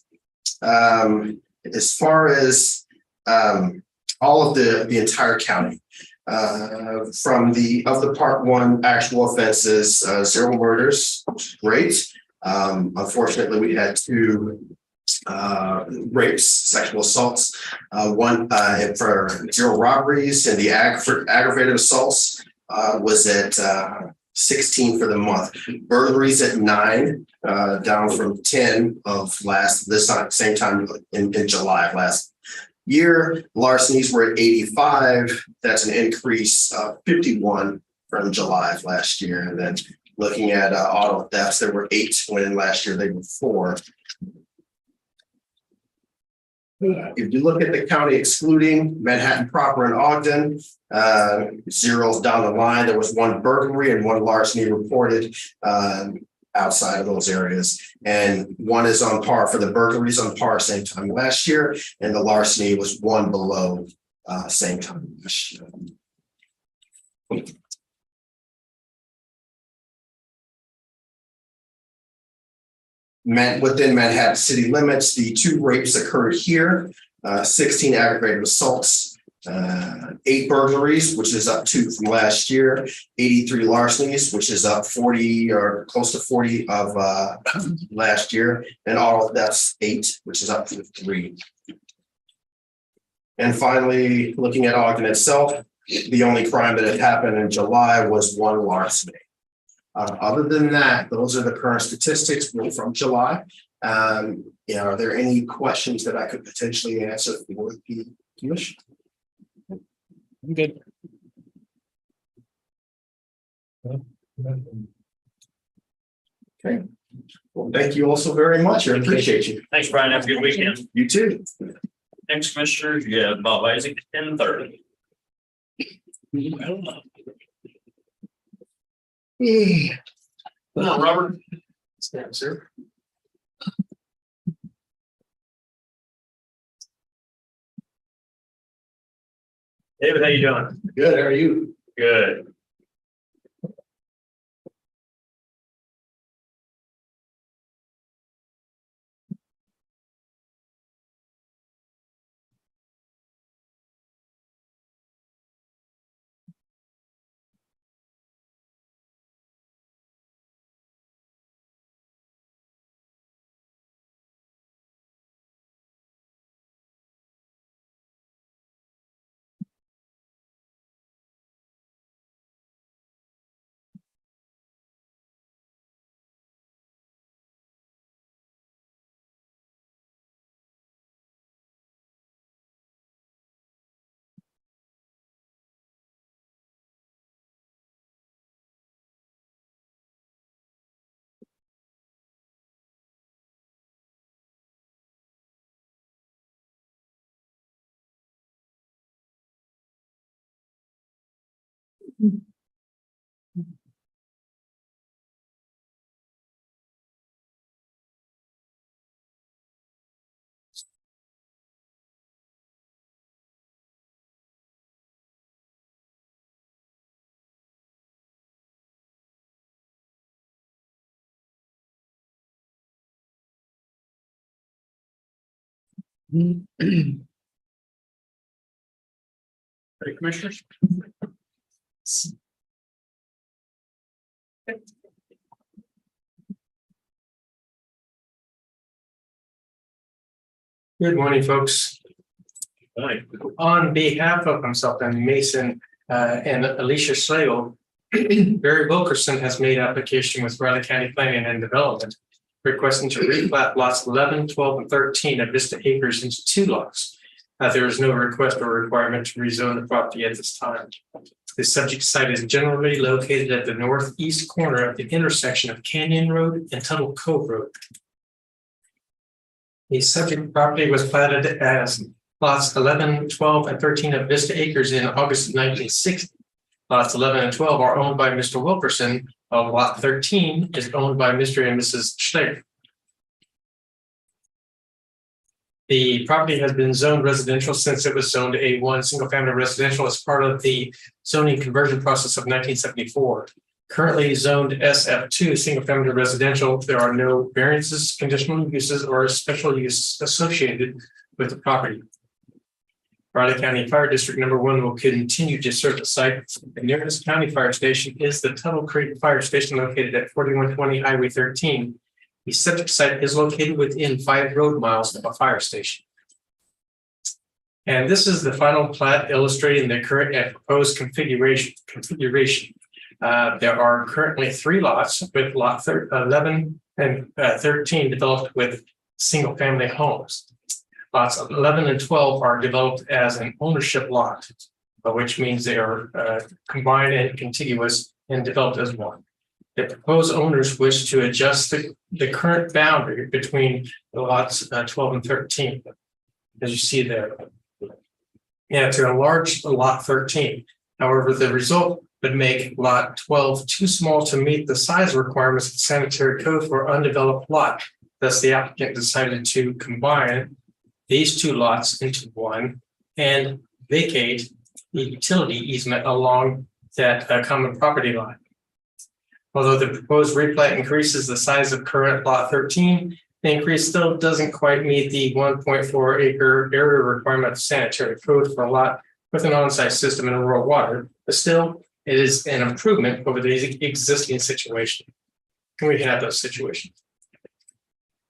M: As far as all of the entire county, from the Part 1 actual offenses, 0 murders, which is great. Unfortunately, we had 2 rapes, sexual assaults, 1 for 0 robberies, and the aggravated assaults was at 16 for the month. Burglaries at 9, down from 10 of same time in July of last year. Larcenies were at 85. That's an increase of 51 from July of last year. And then looking at auto thefts, there were 8 when last year they were 4. If you look at the county excluding Manhattan proper and Ogden, zeros down the line, there was 1 burglary and 1 larceny reported outside of those areas. And 1 is on par for the burglaries on par same time last year, and the larceny was 1 below same time last year. Within Manhattan city limits, the 2 rapes occurred here, 16 aggravated assaults, 8 burglaries, which is up 2 from last year, 83 larcenies, which is up 40 or close to 40 of last year, and all of that's 8, which is up 3. And finally, looking at Ogden itself, the only crime that had happened in July was 1 larceny. Other than that, those are the current statistics from July. Are there any questions that I could potentially answer for the commission?
D: I'm good.
M: Okay. Well, thank you all so very much. I appreciate you.
C: Thanks, Brian. Have a good weekend.
M: You too.
C: Next, Commissioner, you have Bob Isaac, 10:30. Come on, Robert.
M: Stand, sir.
C: David, how you doing?
M: Good. How are you?
C: Good.
A: Ready, commissioners?
N: Good morning, folks. On behalf of myself and Mason and Alicia Slagle, Barry Wilkerson has made application with Riley County Planning and Development requesting to replat lots 11, 12, and 13 of Vista Acres into 2 lots. There is no request or requirement to rezone the property at this time. The subject site is generally located at the northeast corner of the intersection of Canyon Road and Tuttle Cove Road. The subject property was platted as lots 11, 12, and 13 of Vista Acres in August of 1960. Lots 11 and 12 are owned by Mr. Wilkerson, while lot 13 is owned by Mr. and Mrs. Schlegel. The property has been zoned residential since it was zoned A1 single-family residential as part of the zoning conversion process of 1974. Currently zoned SF2 single-family residential, there are no variances, conditional uses, or special use associated with the property. Riley County Fire District Number 1 will continue to serve the site. The nearest county fire station is the Tuttle Creek Fire Station located at 4120 Highway 13. The subject site is located within 5 road miles of a fire station. And this is the final plat illustrating the current and proposed configuration. There are currently 3 lots with lot 11 and 13 developed with single family homes. Lots 11 and 12 are developed as an ownership lot, which means they are combined and contiguous and developed as one. The proposed owners wish to adjust the current boundary between the lots 12 and 13, as you see there. And to enlarge the lot 13. However, the result would make lot 12 too small to meet the size requirements of the sanitary code for undeveloped lot. Thus, the applicant decided to combine these 2 lots into one and vacate the utility easement along that common property line. Although the proposed replat increases the size of current lot 13, the increase still doesn't quite meet the 1.4 acre area requirement of sanitary code for a lot with an on-site system and rural water, but still it is an improvement over the existing situation. And we have those situations.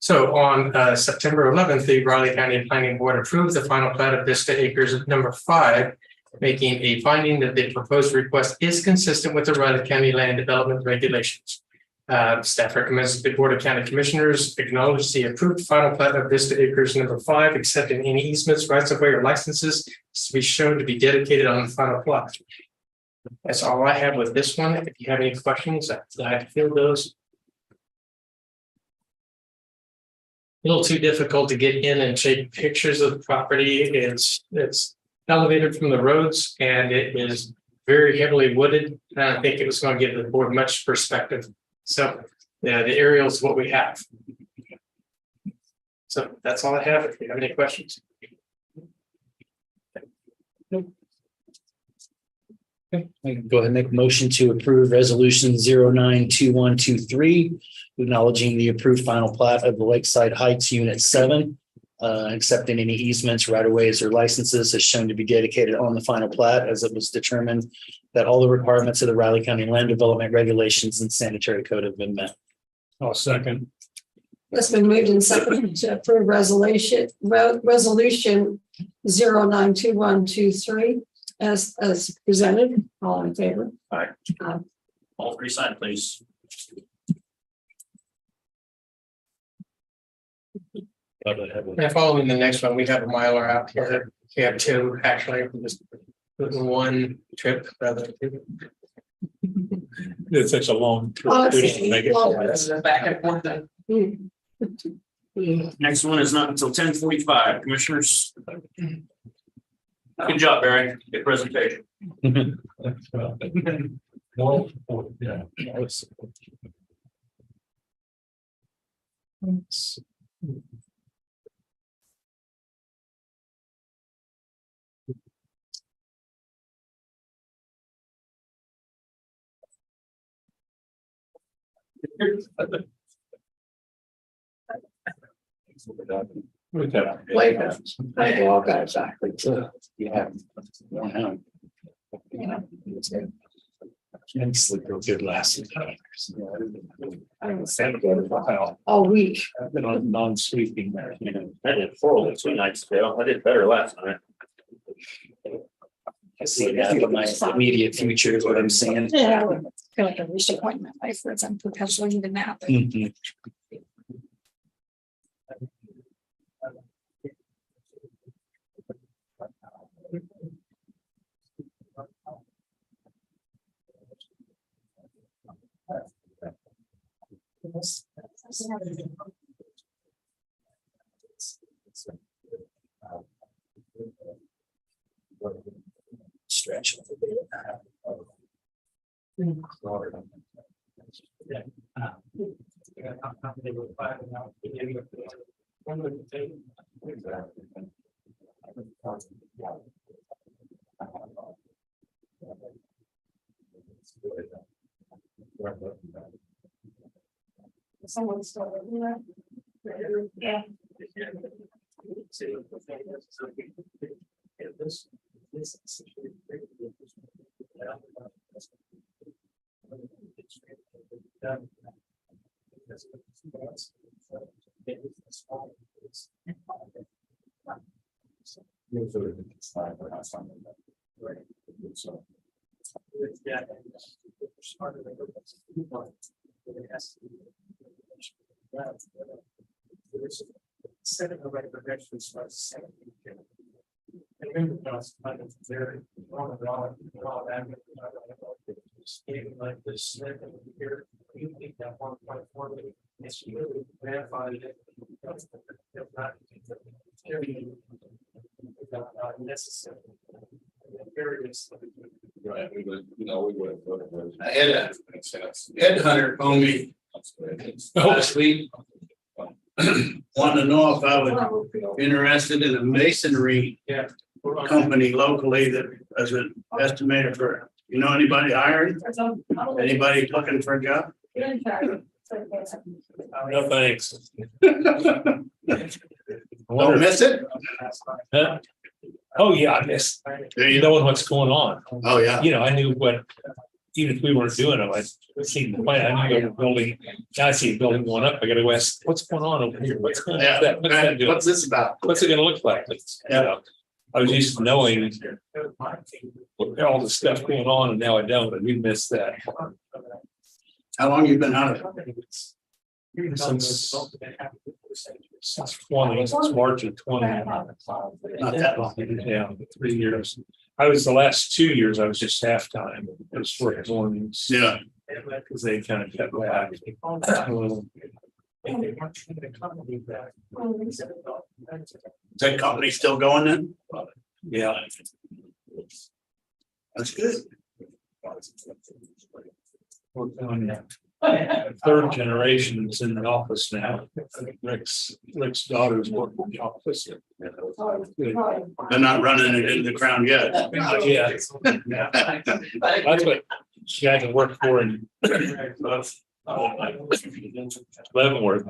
N: So on September 11th, the Riley County Planning Board approved the final plat of Vista Acres number 5, making a finding that the proposed request is consistent with the Riley County Land Development Regulations. Staff recommends the Board of County Commissioners acknowledge the approved final plat of Vista Acres number 5, accepting any easements, rights of way, or licenses to be shown to be dedicated on the final plat. That's all I have with this one. If you have any questions, I feel those. A little too difficult to get in and take pictures of the property. It's elevated from the roads and it is very heavily wooded. And I think it was going to give the board much perspective. So yeah, the aerial is what we have. So that's all I have. If you have any questions.
D: Okay, I can go ahead and make a motion to approve resolution 092123, acknowledging the approved final plat of the Lakeside Heights Unit 7, accepting any easements, right of ways, or licenses as shown to be dedicated on the final plat, as it was determined that all the requirements of the Riley County Land Development Regulations and Sanitary Code have been met.
H: I'll second.
B: It's been moved and seconded to approve resolution 092123 as presented. All in favor?
C: Aye.
B: Aye.
C: All 3 sign, please.
N: And following the next one, we have a Mylar out here. We have 2 actually, just putting 1 trip rather than 2.
H: It's such a long.
B: Oh, it's
H: Make it-
B: long.
N: Back and forth then.
C: Next one is not until 10:45, commissioners. Good job, Barry. Good presentation.
B: Like all guys, exactly.
D: Yeah. And sleep real good last night.
B: I don't sleep good all week.
D: I've been on non-sleeping. I did 4 nights ago. I did better last night. I see that in my immediate future is what I'm saying.
I: Yeah, I feel like I reached a point in my life where I'm perpetually need a nap.
D: Mhm. Stretch.
B: Someone's still, yeah.
N: Setting a record actually starts. And then it's kind of very like this here, you think that 1.4 million, it's really verified it. Not necessary.
C: Right, we would. I had a headhunter phone me last week. Wanted to know if I was interested in a masonry company locally that as an estimator for, anybody hiring? Anybody looking for a job?
H: No, thanks.
C: Don't miss it.
H: Huh? Oh, yeah, I guess, knowing what's going on.
C: Oh, yeah.
H: I knew what, even if we weren't doing it, I seen the plan, I knew they were building, I see a building going up, I gotta go ask, what's going on over here? What's going on? What's that doing?
C: What's this about?
H: What's it gonna look like? I was used to knowing all the stuff going on and now I don't, and we missed that.
C: How long you been out of it?
H: Since 20, since March of 20.
C: Not that long.
H: Yeah, 3 years. I was the last 2 years, I was just half-time. It was for mornings.
C: Yeah.
H: Because they kind of kept back.
C: Is that company still going then?
H: Yeah.
C: That's good.
H: Third generation is in the office now. Rick's daughter's working in the office.
C: They're not running it into the ground yet.
H: Yeah. That's what guy can work for in Leavenworth.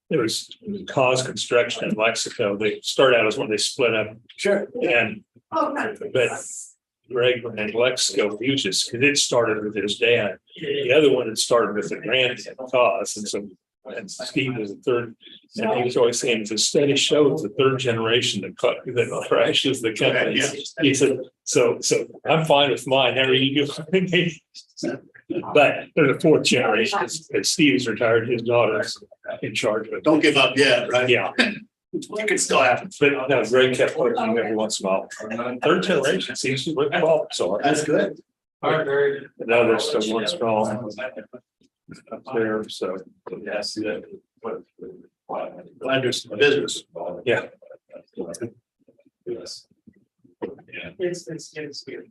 H: There was Cause Construction in Mexico. They started out as when they split up.
C: Sure.
H: And but Greg and Lexico, he was just, because it started with his dad. The other one had started with the granddad, Cause, and so and Steve was the third. And he was always saying, the study shows the third generation that crashes the company. He said, so I'm fine with mine. How are you doing? But there's a fourth generation. And Steve's retired, his daughter's in charge of it.
C: Don't give up yet, right?
H: Yeah.
C: You can still happen.
H: But no, Greg kept working every once in a while. Third generation seems to work well, so.
C: That's good.
N: All right, very.
H: Now they're still going strong. Up there, so.
C: Yes. Glad there's some business.
H: Yeah.
N: Yes. It's good.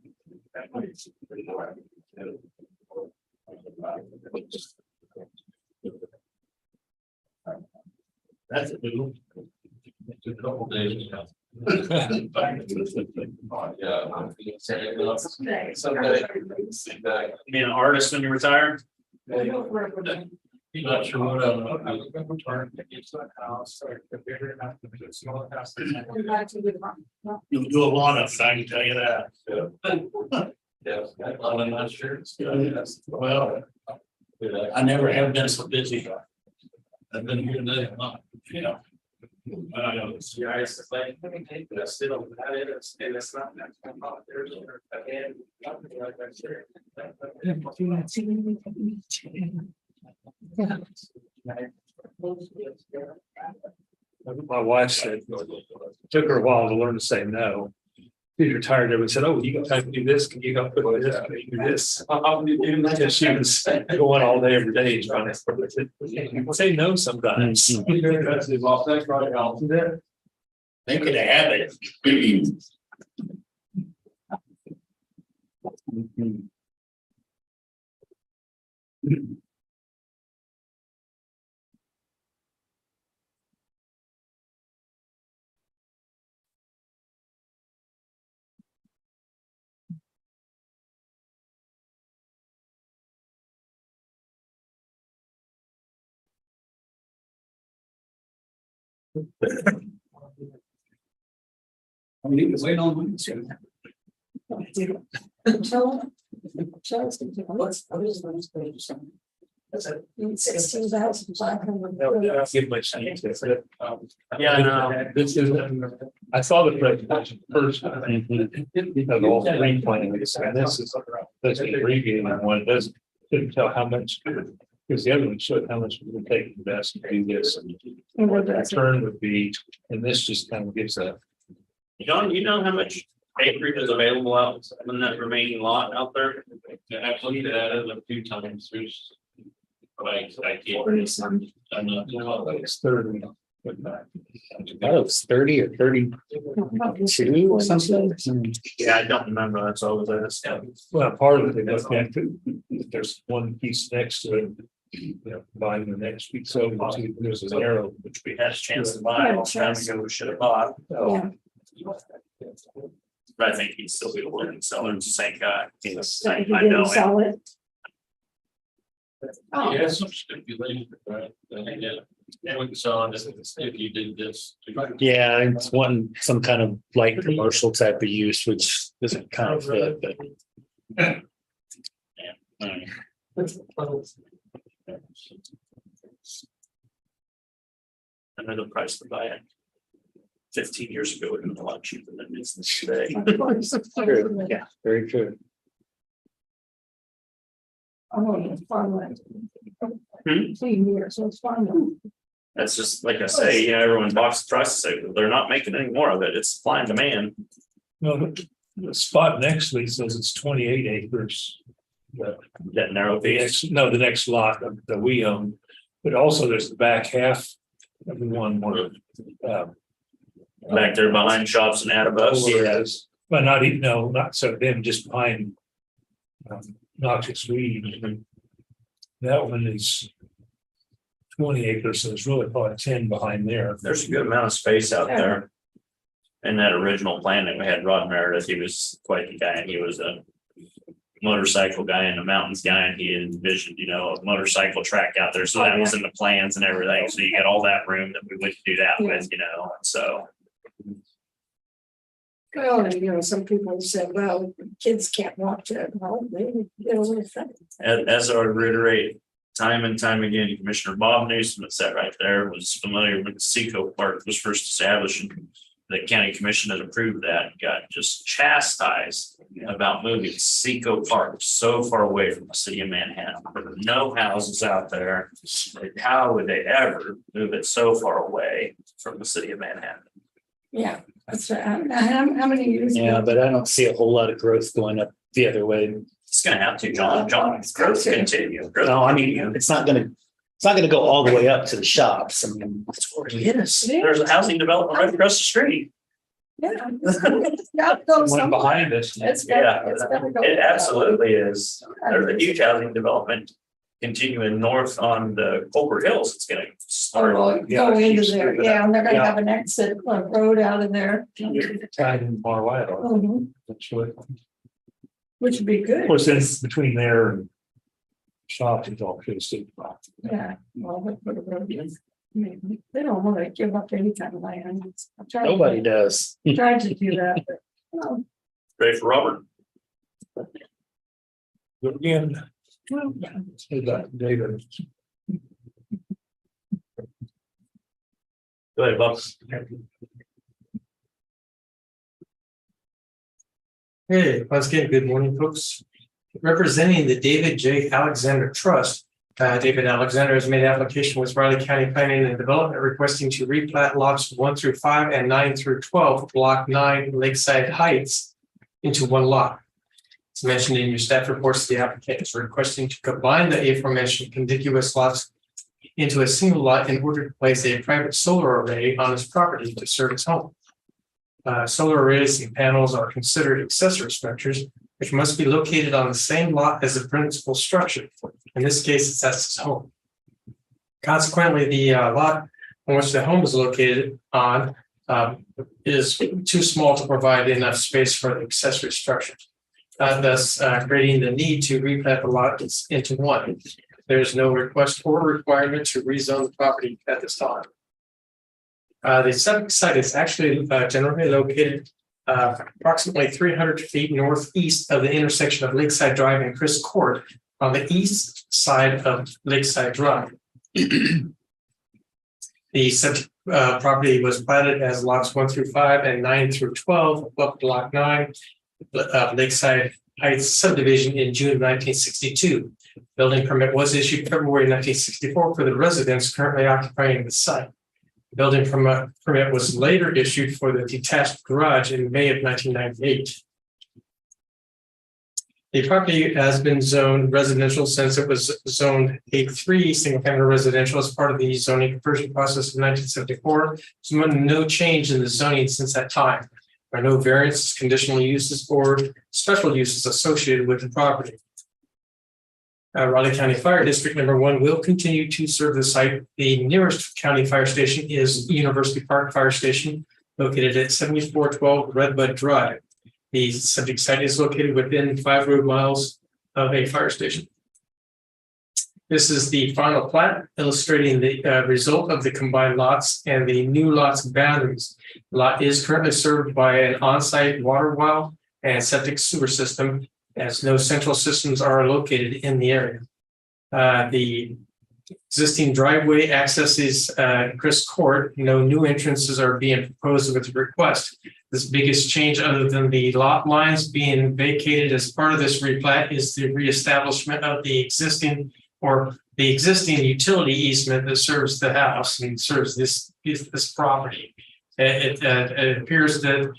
C: That's a new.
L: A couple days ago.
D: Being an artist when you retire?
L: Not sure what
D: You'll do a lot of it, I can tell you that.
L: Yeah, I'm not sure.
D: Well, I never have been so busy. I've been here today, you know.
H: My wife said, took her a while to learn to say no. She's retired, everyone said, oh, you got time to do this, can you go put this, can you do this? And she was going all day, every day, trying to say no sometimes.
D: Make it a habit.
A: I'm leaving, wait on me.
B: $16,500.
H: I'll give my sheet.
D: Yeah, I know.
H: This is, I saw the presentation first. Of all three plans, and this is an abbreviated one, doesn't, couldn't tell how much. Because the other one showed how much we would take to invest and do this, and what the return would be, and this just kind of gives a.
D: John, you know how much acreage is available out in that remaining lot out there?
L: I've looked at it a few times, there's. I can't. I'm not.
H: It's 30.
D: That was 30 or 32 or something. Yeah, I don't remember. That's all it is.
H: Well, part of it, they look at, there's one piece next to it. You know, buying the next piece, so there's an arrow which we
D: Had a chance to buy a long time ago. We should have bought.
B: Yeah.
D: But I think he'd still be willing to sell it. It's the same guy.
B: So he
D: I know
B: didn't
D: him.
B: sell it. Oh,
L: Yeah, some stipulation, right? Yeah, we can sell on this if you did this.
D: Yeah, it's one, some kind of light commercial type of use, which doesn't kind of fit, but. Yeah. I know the price to buy it 15 years ago would have been a lot cheaper than it is today. True. Yeah, very true.
B: it's farmland.
D: Hmm?
B: 15 years, so it's farmland.
D: That's just like I say, you know, everyone talks the price, say they're not making any more of it. It's supply and demand.
H: No, the spot next to it says it's 28 acres.
D: That narrow piece.
H: The next lot that we own, but also there's the back half of the one where.
D: Back there behind shops and Adabus.
H: Yes, but not even, no, not so them, just behind. Noxious weed. That one is 20 acres, so it's really probably 10 behind there.
D: There's a good amount of space out there. In that original plan that we had, Rod Meredith, he was quite the guy, and he was a motorcycle guy and a mountains guy, and he envisioned, you know, a motorcycle track out there. So that was in the plans and everything. So you got all that room that we wouldn't do that with, you know, so.
B: Well, you know, some people said, well, kids can't walk to it. Well, they get a little friendly.
D: As I reiterate time and time again, Commissioner Bob Newsom that sat right there was familiar with the Seco Park was first established. And the county commission had approved that and got just chastised about moving Seco Park so far away from the city of Manhattan. There were no houses out there. How would they ever move it so far away from the city of Manhattan?
B: Yeah, that's right. How many years?
D: Yeah, but I don't see a whole lot of growth going up the other way. It's gonna have to, John, growth continue. No, I mean, it's not gonna go all the way up to the shops. I mean, it's where it is. There's a housing development right across the street.
B: Yeah. Got those
H: One
B: somewhere.
H: behind us.
B: It's
D: Yeah,
B: gotta go.
D: it absolutely is. There's a huge housing development continuing north on the Colbert Hills. It's gonna
B: Oh,
D: start.
B: well, go into there, yeah, and they're gonna have an exit road out of there.
H: Tied in far wide.
B: Mhm.
H: Actually.
B: Which would be good.
H: Of course, then between there and Shop is all pretty steep.
B: Yeah. Well, they don't want to give up any kind of land. I'm trying to-
D: Nobody does.
B: Tried to do that, but, no.
C: Ready for Robert?
H: Go again.
B: Well,
H: Say that, David.
C: Go ahead, Bucks.
N: Hey, once again, good morning, folks. Representing the David J. Alexander Trust, David Alexander has made application with Riley County Planning and Development requesting to replat lots 1 through 5 and 9 through 12, Block 9 Lakeside Heights into one lot. As mentioned in your staff reports, the applicant is requesting to combine the aforementioned contiguous lots into a single lot in order to place a private solar array on his property to serve his home. Solar arrays and panels are considered accessory structures, which must be located on the same lot as the principal structure. In this case, it's his home. Consequently, the lot on which the home is located on is too small to provide enough space for the accessory structures, thus creating the need to replat the lot into one. There is no request or requirement to rezone the property at this time. The septic site is actually generally located approximately 300 feet northeast of the intersection of Lakeside Drive and Chris Court on the east side of Lakeside Drive. The septic property was platted as lots 1 through 5 and 9 through 12 of Block 9 Lakeside Heights subdivision in June of 1962. Building permit was issued February 1964 for the residents currently occupying the site. Building permit was later issued for the detached garage in May of 1998. The property has been zoned residential since it was zoned A3 single family residential as part of the zoning conversion process of 1974. So no change in the zoning since that time. There are no variances, conditional uses, or special uses associated with the property. Raleigh County Fire District number 1 will continue to serve the site. The nearest county fire station is University Park Fire Station, located at 7412 Redbud Drive. The subject site is located within 5 road miles of a fire station. This is the final plat illustrating the result of the combined lots and the new lots boundaries. The lot is currently served by an on-site water well and septic sewer system, as no central systems are located in the area. The existing driveway accesses Chris Court. No new entrances are being proposed with the request. This biggest change, other than the lot lines being vacated as part of this replat, is the reestablishment of the existing utility easement that serves the house and serves this property. It appears that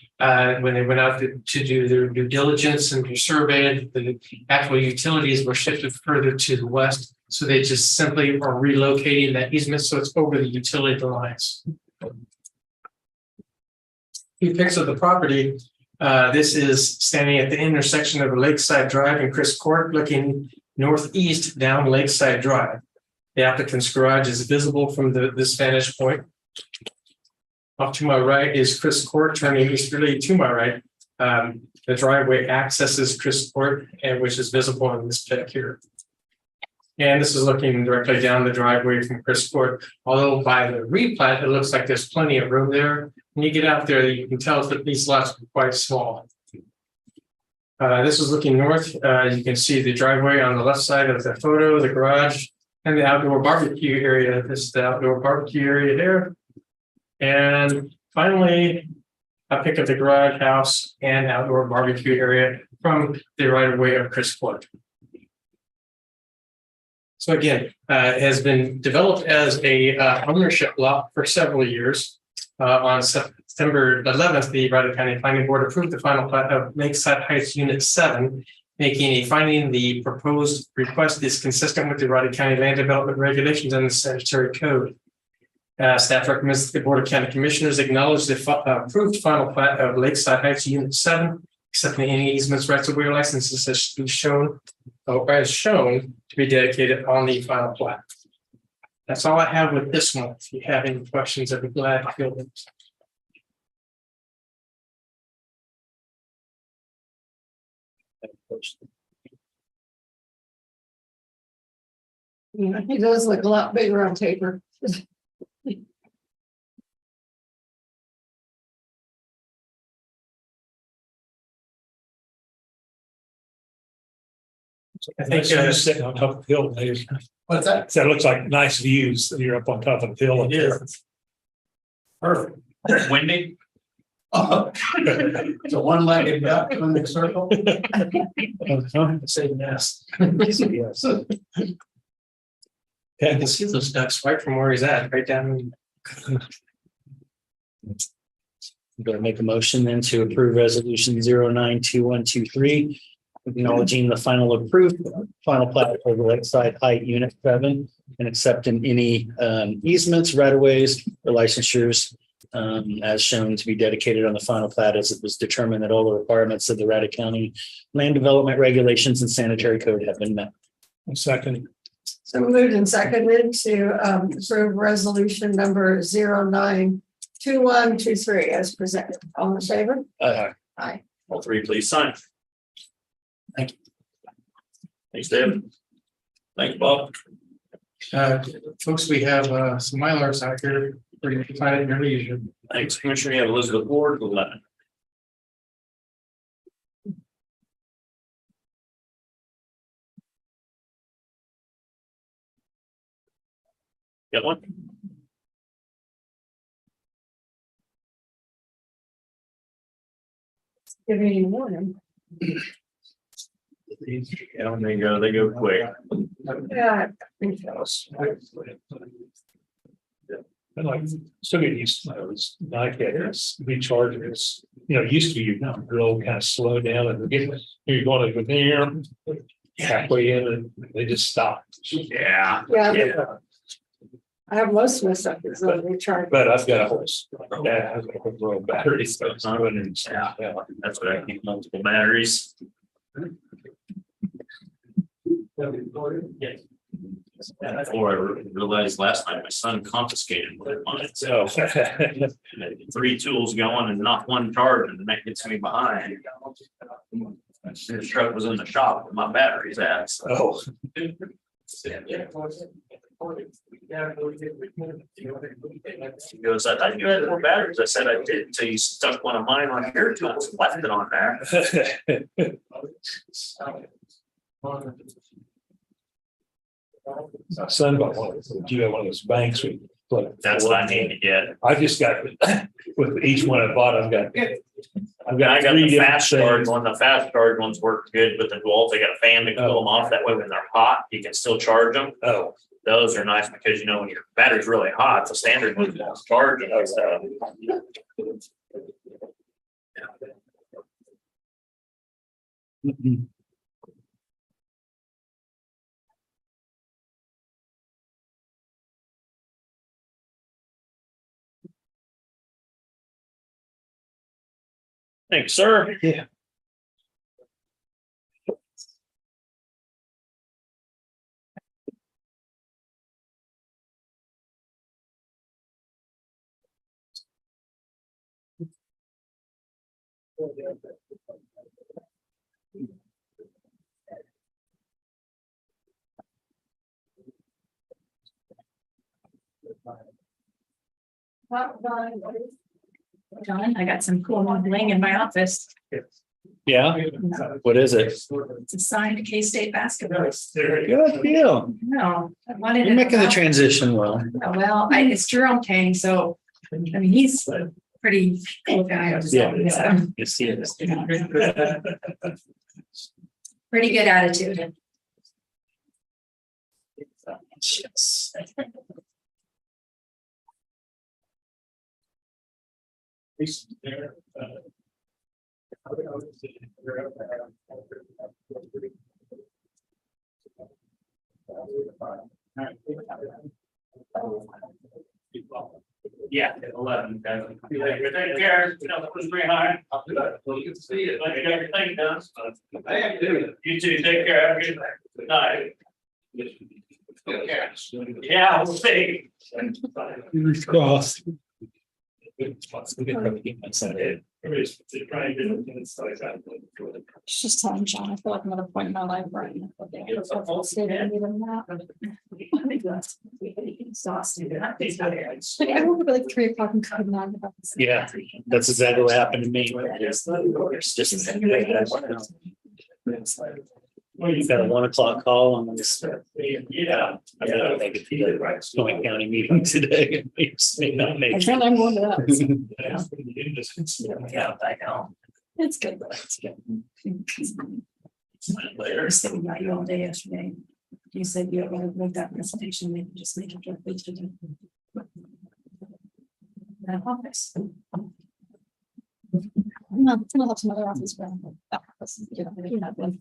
N: when they went out to do their due diligence and surveyed, the actual utilities were shifted further to the west. So they just simply are relocating that easement so it's over the utility lines. Few pics of the property. This is standing at the intersection of Lakeside Drive and Chris Court, looking northeast down Lakeside Drive. The applicant's garage is visible from this vantage point. Off to my right is Chris Court, turning easterly to my right. The driveway accesses Chris Court, and which is visible in this pic here. And this is looking directly down the driveway from Chris Court. Although by the replat, it looks like there's plenty of room there. When you get out there, you can tell that these lots are quite small. This is looking north. You can see the driveway on the left side of the photo, the garage, and the outdoor barbecue area. This is the outdoor barbecue area there. And finally, I pick up the garage house and outdoor barbecue area from the right of way of Chris Court. So again, it has been developed as a ownership lot for several years. On September 11th, the Raleigh County Planning Board approved the final plat of Lakeside Heights Unit 7, making a finding the proposed request is consistent with the Raleigh County Land Development Regulations and the Sanitary Code. Staff recommends that the Board of County Commissioners acknowledge the approved final plat of Lakeside Heights Unit 7, accepting any easements, rights of way, or licenses as should be shown, or as shown to be dedicated on the final plat. That's all I have with this one. If you have any questions, I'd be glad to field them.
B: Yeah, he does look a lot bigger on paper.
H: I think you're sitting on top of the hill. Dave.
N: What's that?
H: So it looks like nice views. You're up on top of the hill.
N: It is. Perfect.
A: Wendy?
N: It's a one-legged duck in the circle.
H: Say nest.
N: Yes. Yeah, you can see those ducks right from where he's at, right down.
D: I'm going to make a motion then to approve resolution 092123, acknowledging the final approved final plat for the Lakeside Height Unit 7 and accepting any easements, right of ways, or licensures as shown to be dedicated on the final plat, as it was determined that all the requirements of the Rata County land development regulations and sanitary code have been met.
H: Second.
B: So moved and seconded to approve resolution number 092123 as presented. All in favor? Aye.
C: All three, please sign. Thank you. Thanks, Dave. Thank you, Bob.
N: Folks, we have some Mylars out here. We're going to find it in your leisure.
C: Thanks, Commissioner. You have Elizabeth Ward, 11. Got one?
B: Give me any warning.
C: Yeah, they go quick.
B: Yeah.
H: And like, still get used to those Nikes, rechargers, it used to be, real kind of slow down and you're going to there. Halfway in and they just stop.
C: Yeah.
B: Yeah. I have most of my stuff is on recharge.
H: But I've got a whole, I've got a whole row of batteries. So it's not running.
C: Yeah, that's what I keep, multiple batteries. And before I realized last night, my son confiscated one of mine. So 3 tools going and not one charge, and that gets me behind. His truck was in the shop with my batteries at. So.
H: Oh.
C: He goes, I thought you had more batteries. I said I did until you stuck one of mine on your tools and left it on there.
H: My son got one of those, you got one of those banks.
C: That's what I need to get.
H: I just got, with each one I bought, I got
C: I got
H: 3
C: the
H: different
C: fast charge
H: things.
C: one. The fast charge ones work good, but the duals, they got a fan to cool them off. That way when they're hot, you can still charge them.
H: Oh,
C: Those are nice because when your battery's really hot, the standard ones won't charge and stuff. Thanks, sir.
H: yeah.
O: John, I got some cool bling in my office.
D: Yeah, what is it?
O: It's a signed K-State basketball.
D: Good deal.
O: No, I wanted
D: You're
O: it.
D: making the transition well.
O: Well, it's Jerome Kane, so, I mean, he's a pretty cool guy.
D: Yeah.
O: So,
D: You see it.
O: pretty good attitude.
C: Yeah, 11. Guys. Take care. Push me high. Good to see you. Let me get everything done. You too. Take care. Have a good night. Yeah, we'll see.
H: Crossed.
I: Just telling John, I feel like I'm at a point in my life where I'm. Exhausted. Like I woke up at like 3 o'clock and couldn't not about this.
D: Yeah, that's exactly what happened to me. You got a 1 o'clock call on this. Yeah. I gotta make it to the Joint County meeting today. May not make it.
I: I'm going to that.
L: Yeah, I know.
I: It's good, but it's good.
L: Later.
O: I was thinking about you all day yesterday. You said you were gonna make that presentation, maybe just make it directly to the. That office.
I: No, it's gonna have some other office, but that office, you know, that one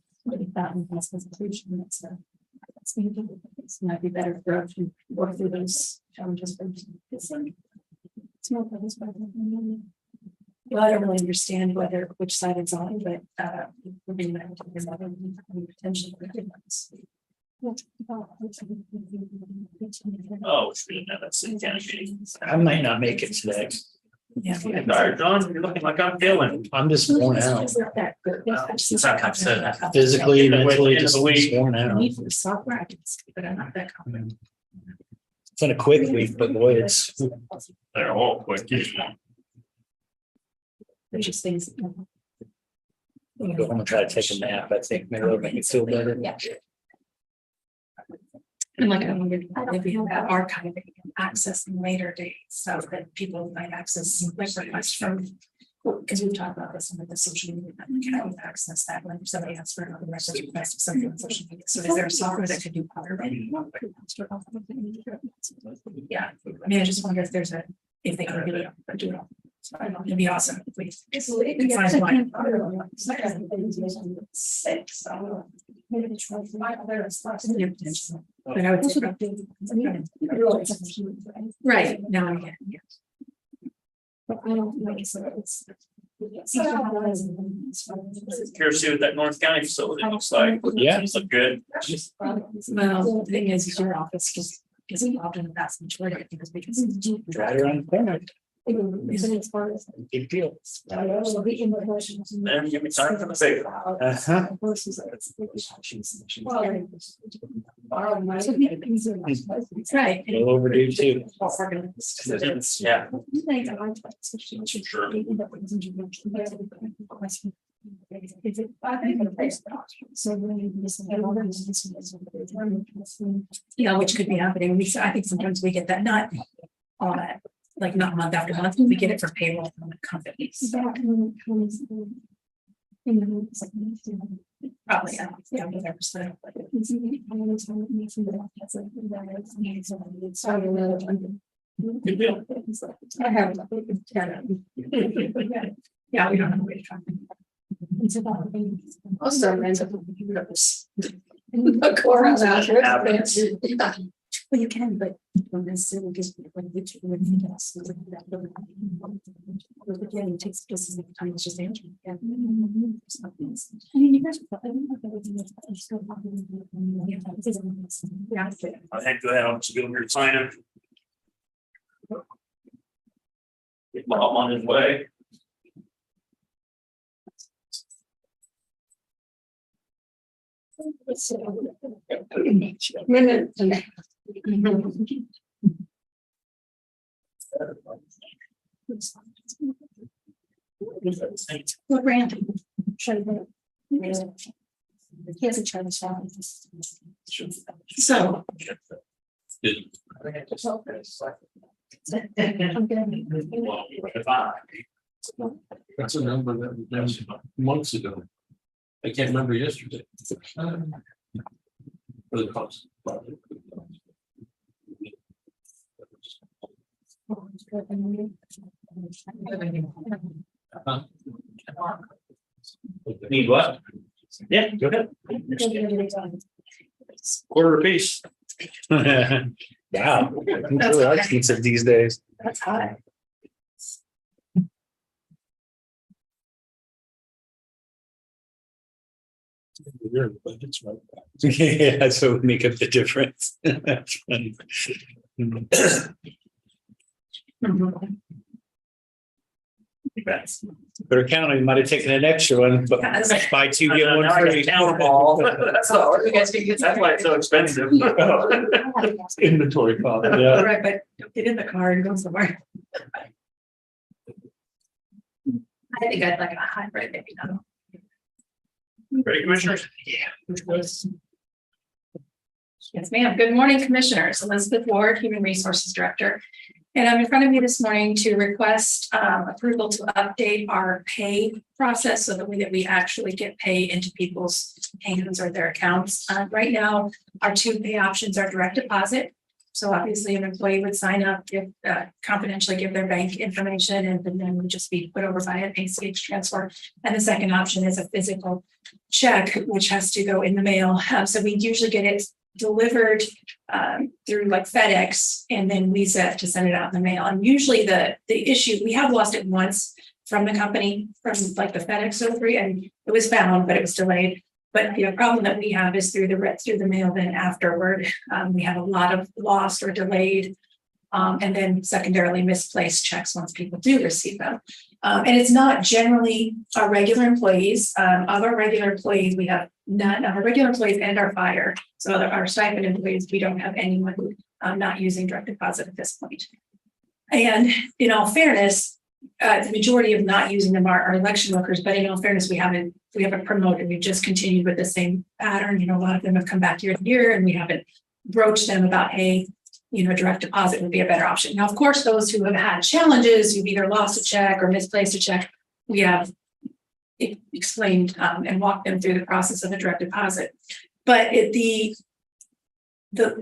I: has presentation, that's maybe, it might be better for us to work through those challenges. It's more for this.
O: Well, I don't really understand which side it's on, but we're being potentially.
L: Oh, we didn't have that city county meeting.
D: I might not make it today.
O: Yeah.
L: Sorry, John, you're looking like I'm feeling.
D: I'm just worn out.
O: It's not that good.
L: It's not kind of said.
D: Physically, mentally,
L: End of
D: just
L: the week.
D: worn out.
O: Need for software, I can see, but I'm not that confident.
D: It's been a quick week, but boy, it's.
L: They're all quick.
O: There's just things.
D: Go home and try to take a nap. I think maybe it'll make me feel better.
O: Yeah. And like I wondered if we have that archive that you can access in later dates, so that people might access like requests from. Because we've talked about this with the social media, can we access that when somebody asks for another request request of something on social media? So is there a software that could do other than? Yeah, I mean, I just wonder if there's if they can really do it all. So I don't know, it'd be awesome if we could find one. Six. But I would say. Right, now I get, yeah.
I: But I don't know, so it's.
L: Curious to see what that North County facility looks like.
D: Yeah.
L: It's look good.
O: Well, the thing is your office just is involved in the vast majority of things because.
D: Right around the corner.
I: As far as.
D: Big deal.
L: Man, give me time for the big.
O: Right.
D: A little overdue too.
L: Yeah.
O: Yeah, which could be happening. I think sometimes we get that, not all that, like not month after month, we get it for payroll from the companies. Probably, yeah, whatever. So,
L: Good deal.
O: I have. Yeah, we don't have a way to track.
B: Also, ends up with the courthouse out here.
O: Well, you can, but you don't necessarily just when you when you guess. Again, it takes just as much time as just answering. Yeah. I mean, you guys. Yeah.
L: I think go ahead, I'll just go over here and sign it. Get Bob on his way.
B: Minute.
O: What Randy? He has a Chinese family. So.
C: That's a number that was done months ago. I can't remember yesterday. For the cost.
L: Need what? Yeah, go ahead. Quarter apiece.
D: Wow. It's really expensive these days.
O: That's high.
D: Yeah, that's what would make up the difference. That's funny. Better count, you might have taken an extra one, but buy two, get one free.
L: Count them all. That's all. You guys can get.
H: That's why it's so expensive. Inventory cost.
D: Yeah.
O: Right, but don't get in the car and go somewhere. I think I'd like a hybrid, maybe not.
H: Ready, commissioners?
O: Yes, ma'am. Good morning, commissioners. Elizabeth Ward, Human Resources Director. And I'm in front of you this morning to request approval to update our pay process so that we actually get pay into people's hands or their accounts. Right now, our two pay options are direct deposit. So obviously an employee would sign up, confidentially give their bank information, and then would just be put over by an ACH transfer. And the second option is a physical check, which has to go in the mail. So we usually get it delivered through like FedEx, and then we have to send it out in the mail. And usually the issue, we have lost it once from the company, from like the FedEx delivery, and it was found, but it was delayed. But the problem that we have is through the mail. Then afterward, we have a lot of lost or delayed, and then secondarily misplaced checks once people do receive them. And it's not generally our regular employees. Of our regular employees, we have none of our regular employees and our fire. So our stipend employees, we don't have anyone not using direct deposit at this point. And in all fairness, the majority of not using them are election workers, but in all fairness, we haven't promoted. We've just continued with the same pattern. You know, a lot of them have come back year to year, and we haven't broached them about, hey, you know, direct deposit would be a better option. Now, of course, those who have had challenges, who've either lost a check or misplaced a check, we have explained and walked them through the process of a direct deposit. But the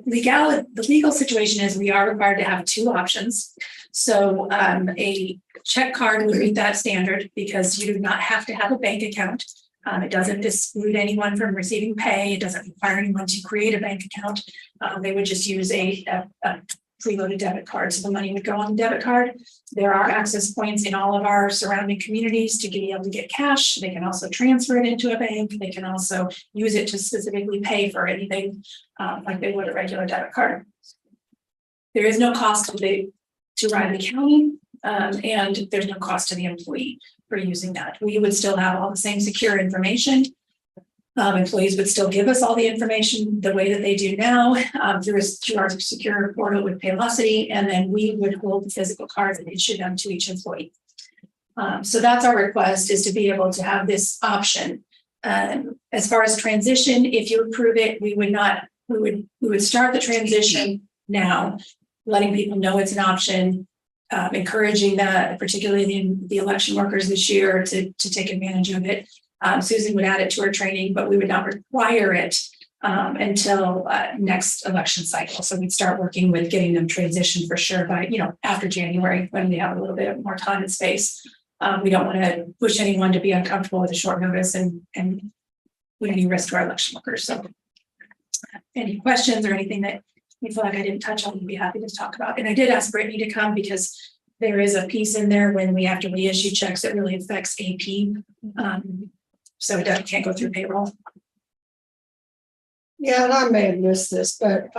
O: legal situation is we are required to have two options. So a check card would meet that standard because you do not have to have a bank account. It doesn't exclude anyone from receiving pay. It doesn't require anyone to create a bank account. They would just use a preloaded debit card. So the money would go on the debit card. There are access points in all of our surrounding communities to be able to get cash. They can also transfer it into a bank. They can also use it to specifically pay for anything like they would a regular debit card. There is no cost to Riley County, and there's no cost to the employee for using that. We would still have all the same secure information. Employees would still give us all the information the way that they do now through our secure portal with Paylocity, and then we would hold the physical cards and issue them to each employee. So that's our request, is to be able to have this option. As far as transition, if you approve it, we would start the transition now, letting people know it's an option, encouraging that, particularly the election workers this year, to take advantage of it. Susan would add it to her training, but we would not require it until next election cycle. So we'd start working with getting them transitioned for sure by, after January, when we have a little bit more time and space. We don't want to push anyone to be uncomfortable with a short notice and put any risk to our election workers. So any questions or anything that you feel like I didn't touch on, we'd be happy to talk about. And I did ask Brittany to come because there is a piece in there when we have to reissue checks that really affects AP. So it can't go through payroll.
B: Yeah, and I may have missed this, but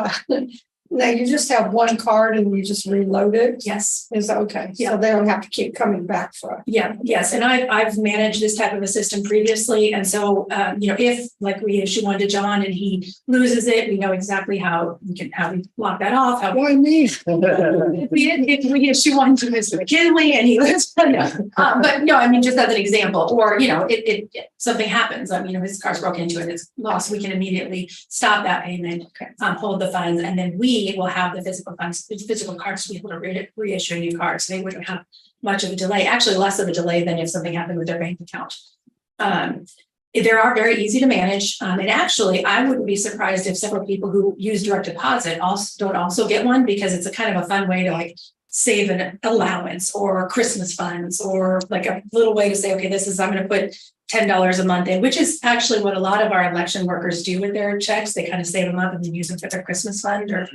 B: now you just have one card and you just reload it?
O: Yes.
B: Is that okay?
O: Yeah.
B: So they don't have to keep coming back for it.
O: Yeah, yes. And I've managed this type of a system previously. And so, if like we issue one to John and he loses it, we know exactly how we block that off.
D: Why me?
O: If we issue one to Mr. McKinley and he loses, but no, I mean, just as an example, or, something happens, his car's broken into and it's lost, we can immediately stop that payment, hold the funds, and then we will have the physical cards to be able to reissue a new card. So they wouldn't have much of a delay, actually less of a delay than if something happened with their bank account. They are very easy to manage. And actually, I wouldn't be surprised if several people who use direct deposit don't also get one, because it's a kind of a fun way to save an allowance or Christmas funds, or like a little way to say, okay, I'm going to put $10 a month in, which is actually what a lot of our election workers do with their checks. They kind of save them up and then use them for their Christmas fund or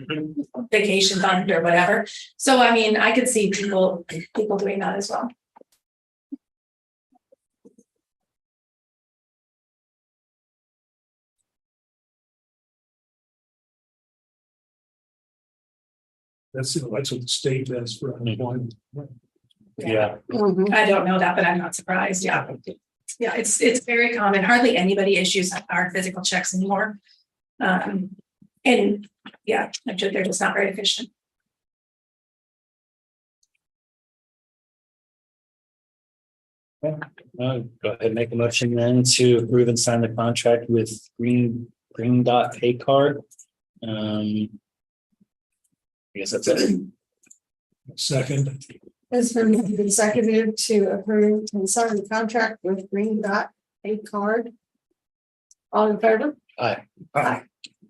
O: vacation fund or whatever. So, I mean, I could see people doing that as well.
H: That's what the state does for unemployment.
D: Yeah.
B: Mhm.
O: I don't know that, but I'm not surprised. Yeah. Yeah, it's very common. Hardly anybody issues our physical checks anymore. And yeah, they're just not very efficient.
D: Go ahead and make a motion then to approve and sign the contract with Green Dot Pay Card. I guess that's it.
H: Second.
B: It's been moved and seconded to approve and sign the contract with Green Dot Pay Card. All in favor?
D: Aye.
B: Aye.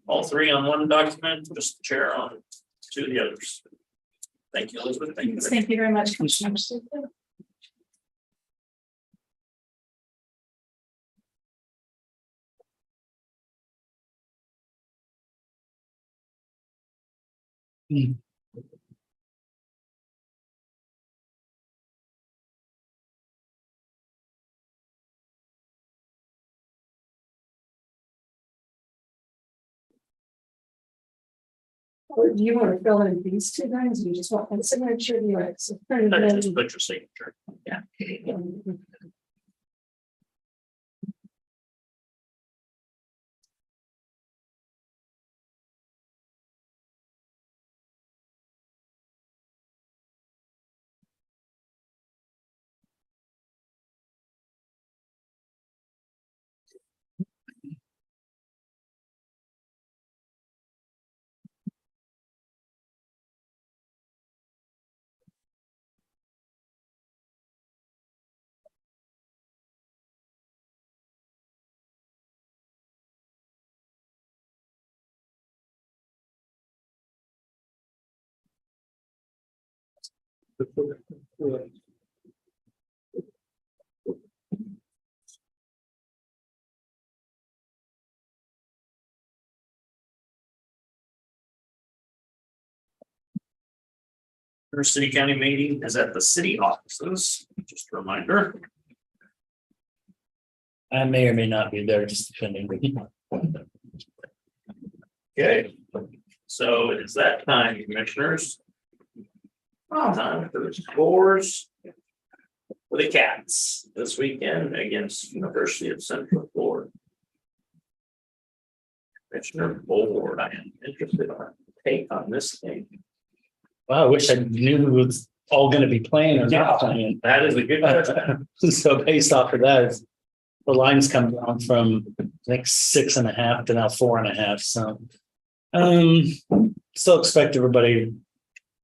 C: All three on one document, just the chair on two of the others. Thank you, Elizabeth. Thank you.
O: Thank you very much, Commissioners.
B: Or do you want to fill in these two things? You just want one signature, you want to print it
C: Just
B: in?
C: put your signature.
O: Yeah.
C: First city county meeting is at the city offices, just a reminder.
D: I may or may not be there, just depending.
C: Okay, so it's that time, commissioners. Time for the scores. For the Cats this weekend against University of Central Florida. Commissioner Board, I am interested in your take on this game.
D: Wow, I wish I knew who was all gonna be playing or not playing.
C: That is a good question.
D: So based off of that, the lines come down from like 6.5 to now 4.5, so. Still expect everybody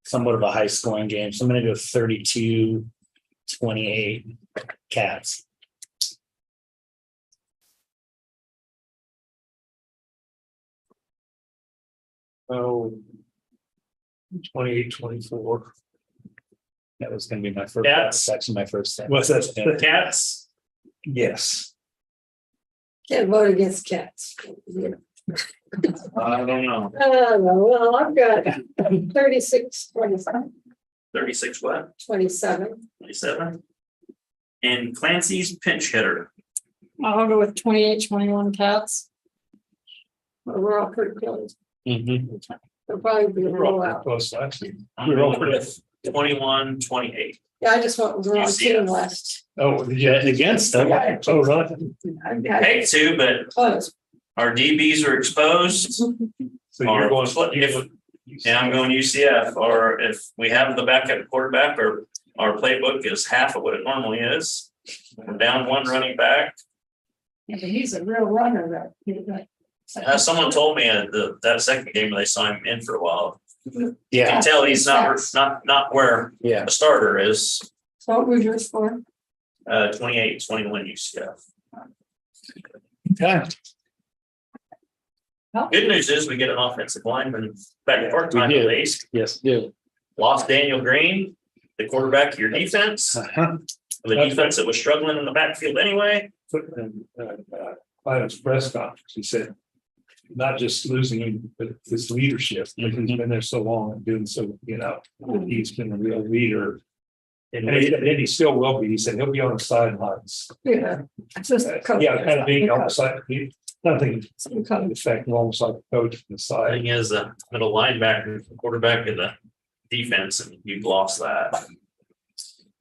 D: somewhat of a high scoring game, so I'm gonna go 32-28 Cats.
H: Oh. 28-24.
D: That was gonna be my first,
C: Cats.
D: that's actually my first. set.
H: What's that?
C: The Cats,
H: Yes.
B: Can't vote against cats.
C: I don't know,
B: Well, I've got 36-27.
C: 36 what,
B: 27.
C: 27? And Clancy's pinch hitter.
I: I'll go with 28-21 Cats.
B: We're all pretty close.
D: Mhm.
B: It'll probably be a
H: We were all
B: rollout.
H: close last year.
C: I'm going with 21-28.
B: Yeah, I just want the wrong team
C: UCF.
B: last.
H: Oh,
D: Yeah, against them.
H: Oh, right.
B: I
C: Hate to, but
B: close.
C: our DBs are exposed.
H: So
C: Or
H: you're going.
C: And I'm going UCF, or if we have the backup quarterback, or our playbook is half of what it normally is. We're down one running back.
B: Yeah, but he's a real runner though.
C: Someone told me that second game they signed him in for a while. You
D: Yeah,
C: can tell he's not where
D: yeah.
C: a starter is.
B: So what was yours for?
C: 28-21 UCF.
D: Okay.
C: Good news is we get an offensive lineman back part-time
D: We do.
C: at least.
D: Yes, do.
C: Lost Daniel Green, the quarterback of your defense,
D: Uh-huh.
C: the defense that was struggling in the backfield anyway.
H: Biden's press conference, he said, not just losing him, but his leadership, because he's been there so long and doing so, he's been a real leader. And he still will be. He said he'll be on the sidelines.
B: Yeah. Just a coach.
H: Yeah, kind of being on the side, nothing
B: Some kind of-
H: effect, almost like a coach from the side.
C: Thing is, the middle linebacker, the quarterback of the defense, and you've lost that.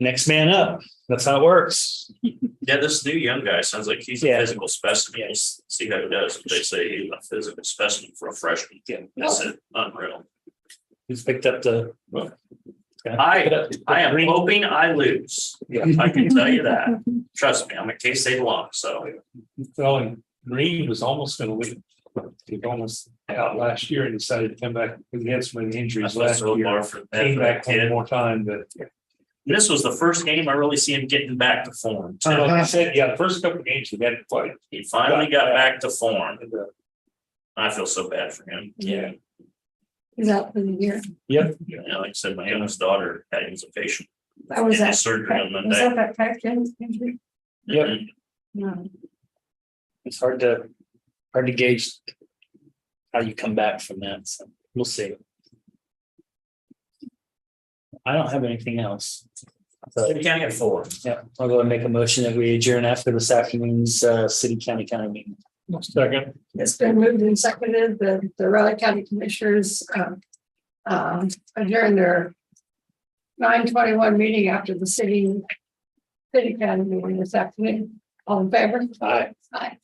D: next man up. That's how it works.
C: Yeah, this new young guy sounds like he's a
D: Yeah.
C: physical specimen. We'll see how he does. They say he's a physical specimen for a freshman.
D: Yeah.
C: That's it. Unreal.
D: He's picked up the.
C: I am hoping I lose.
D: Yeah.
C: I can tell you that. Trust me, I'm a K-State alum, so.
H: Well, and Green was almost gonna leave. He was almost out last year and decided to come back because he had so many injuries
C: I felt
H: last
C: so
H: year.
C: far for that
H: Came back one
C: kid.
H: more time, but.
C: This was the first game I really see him getting back to form. too.
H: Like I said, yeah, the first couple of games he had quite.
C: He finally got back to form. I feel so bad for him.
H: Yeah.
B: He's out for the year.
H: Yep.
C: You know, like I said, my youngest daughter had him as a patient.
B: That was
C: in
B: that.
C: surgery on
B: Was
C: Monday.
B: that that fact injury?
H: Yep.
B: No.
D: It's hard to gauge how you come back from that. So we'll see. I don't have anything else. So,
C: City County at 4.
D: yeah, I'll go and make a motion that we adjourn after this afternoon's city county meeting.
H: Second.
B: It's been moved and seconded that the Raleigh County Commissioners adjourn their 9:21 meeting after the city county meeting this afternoon. All in favor?
D: Aye.
B: Aye.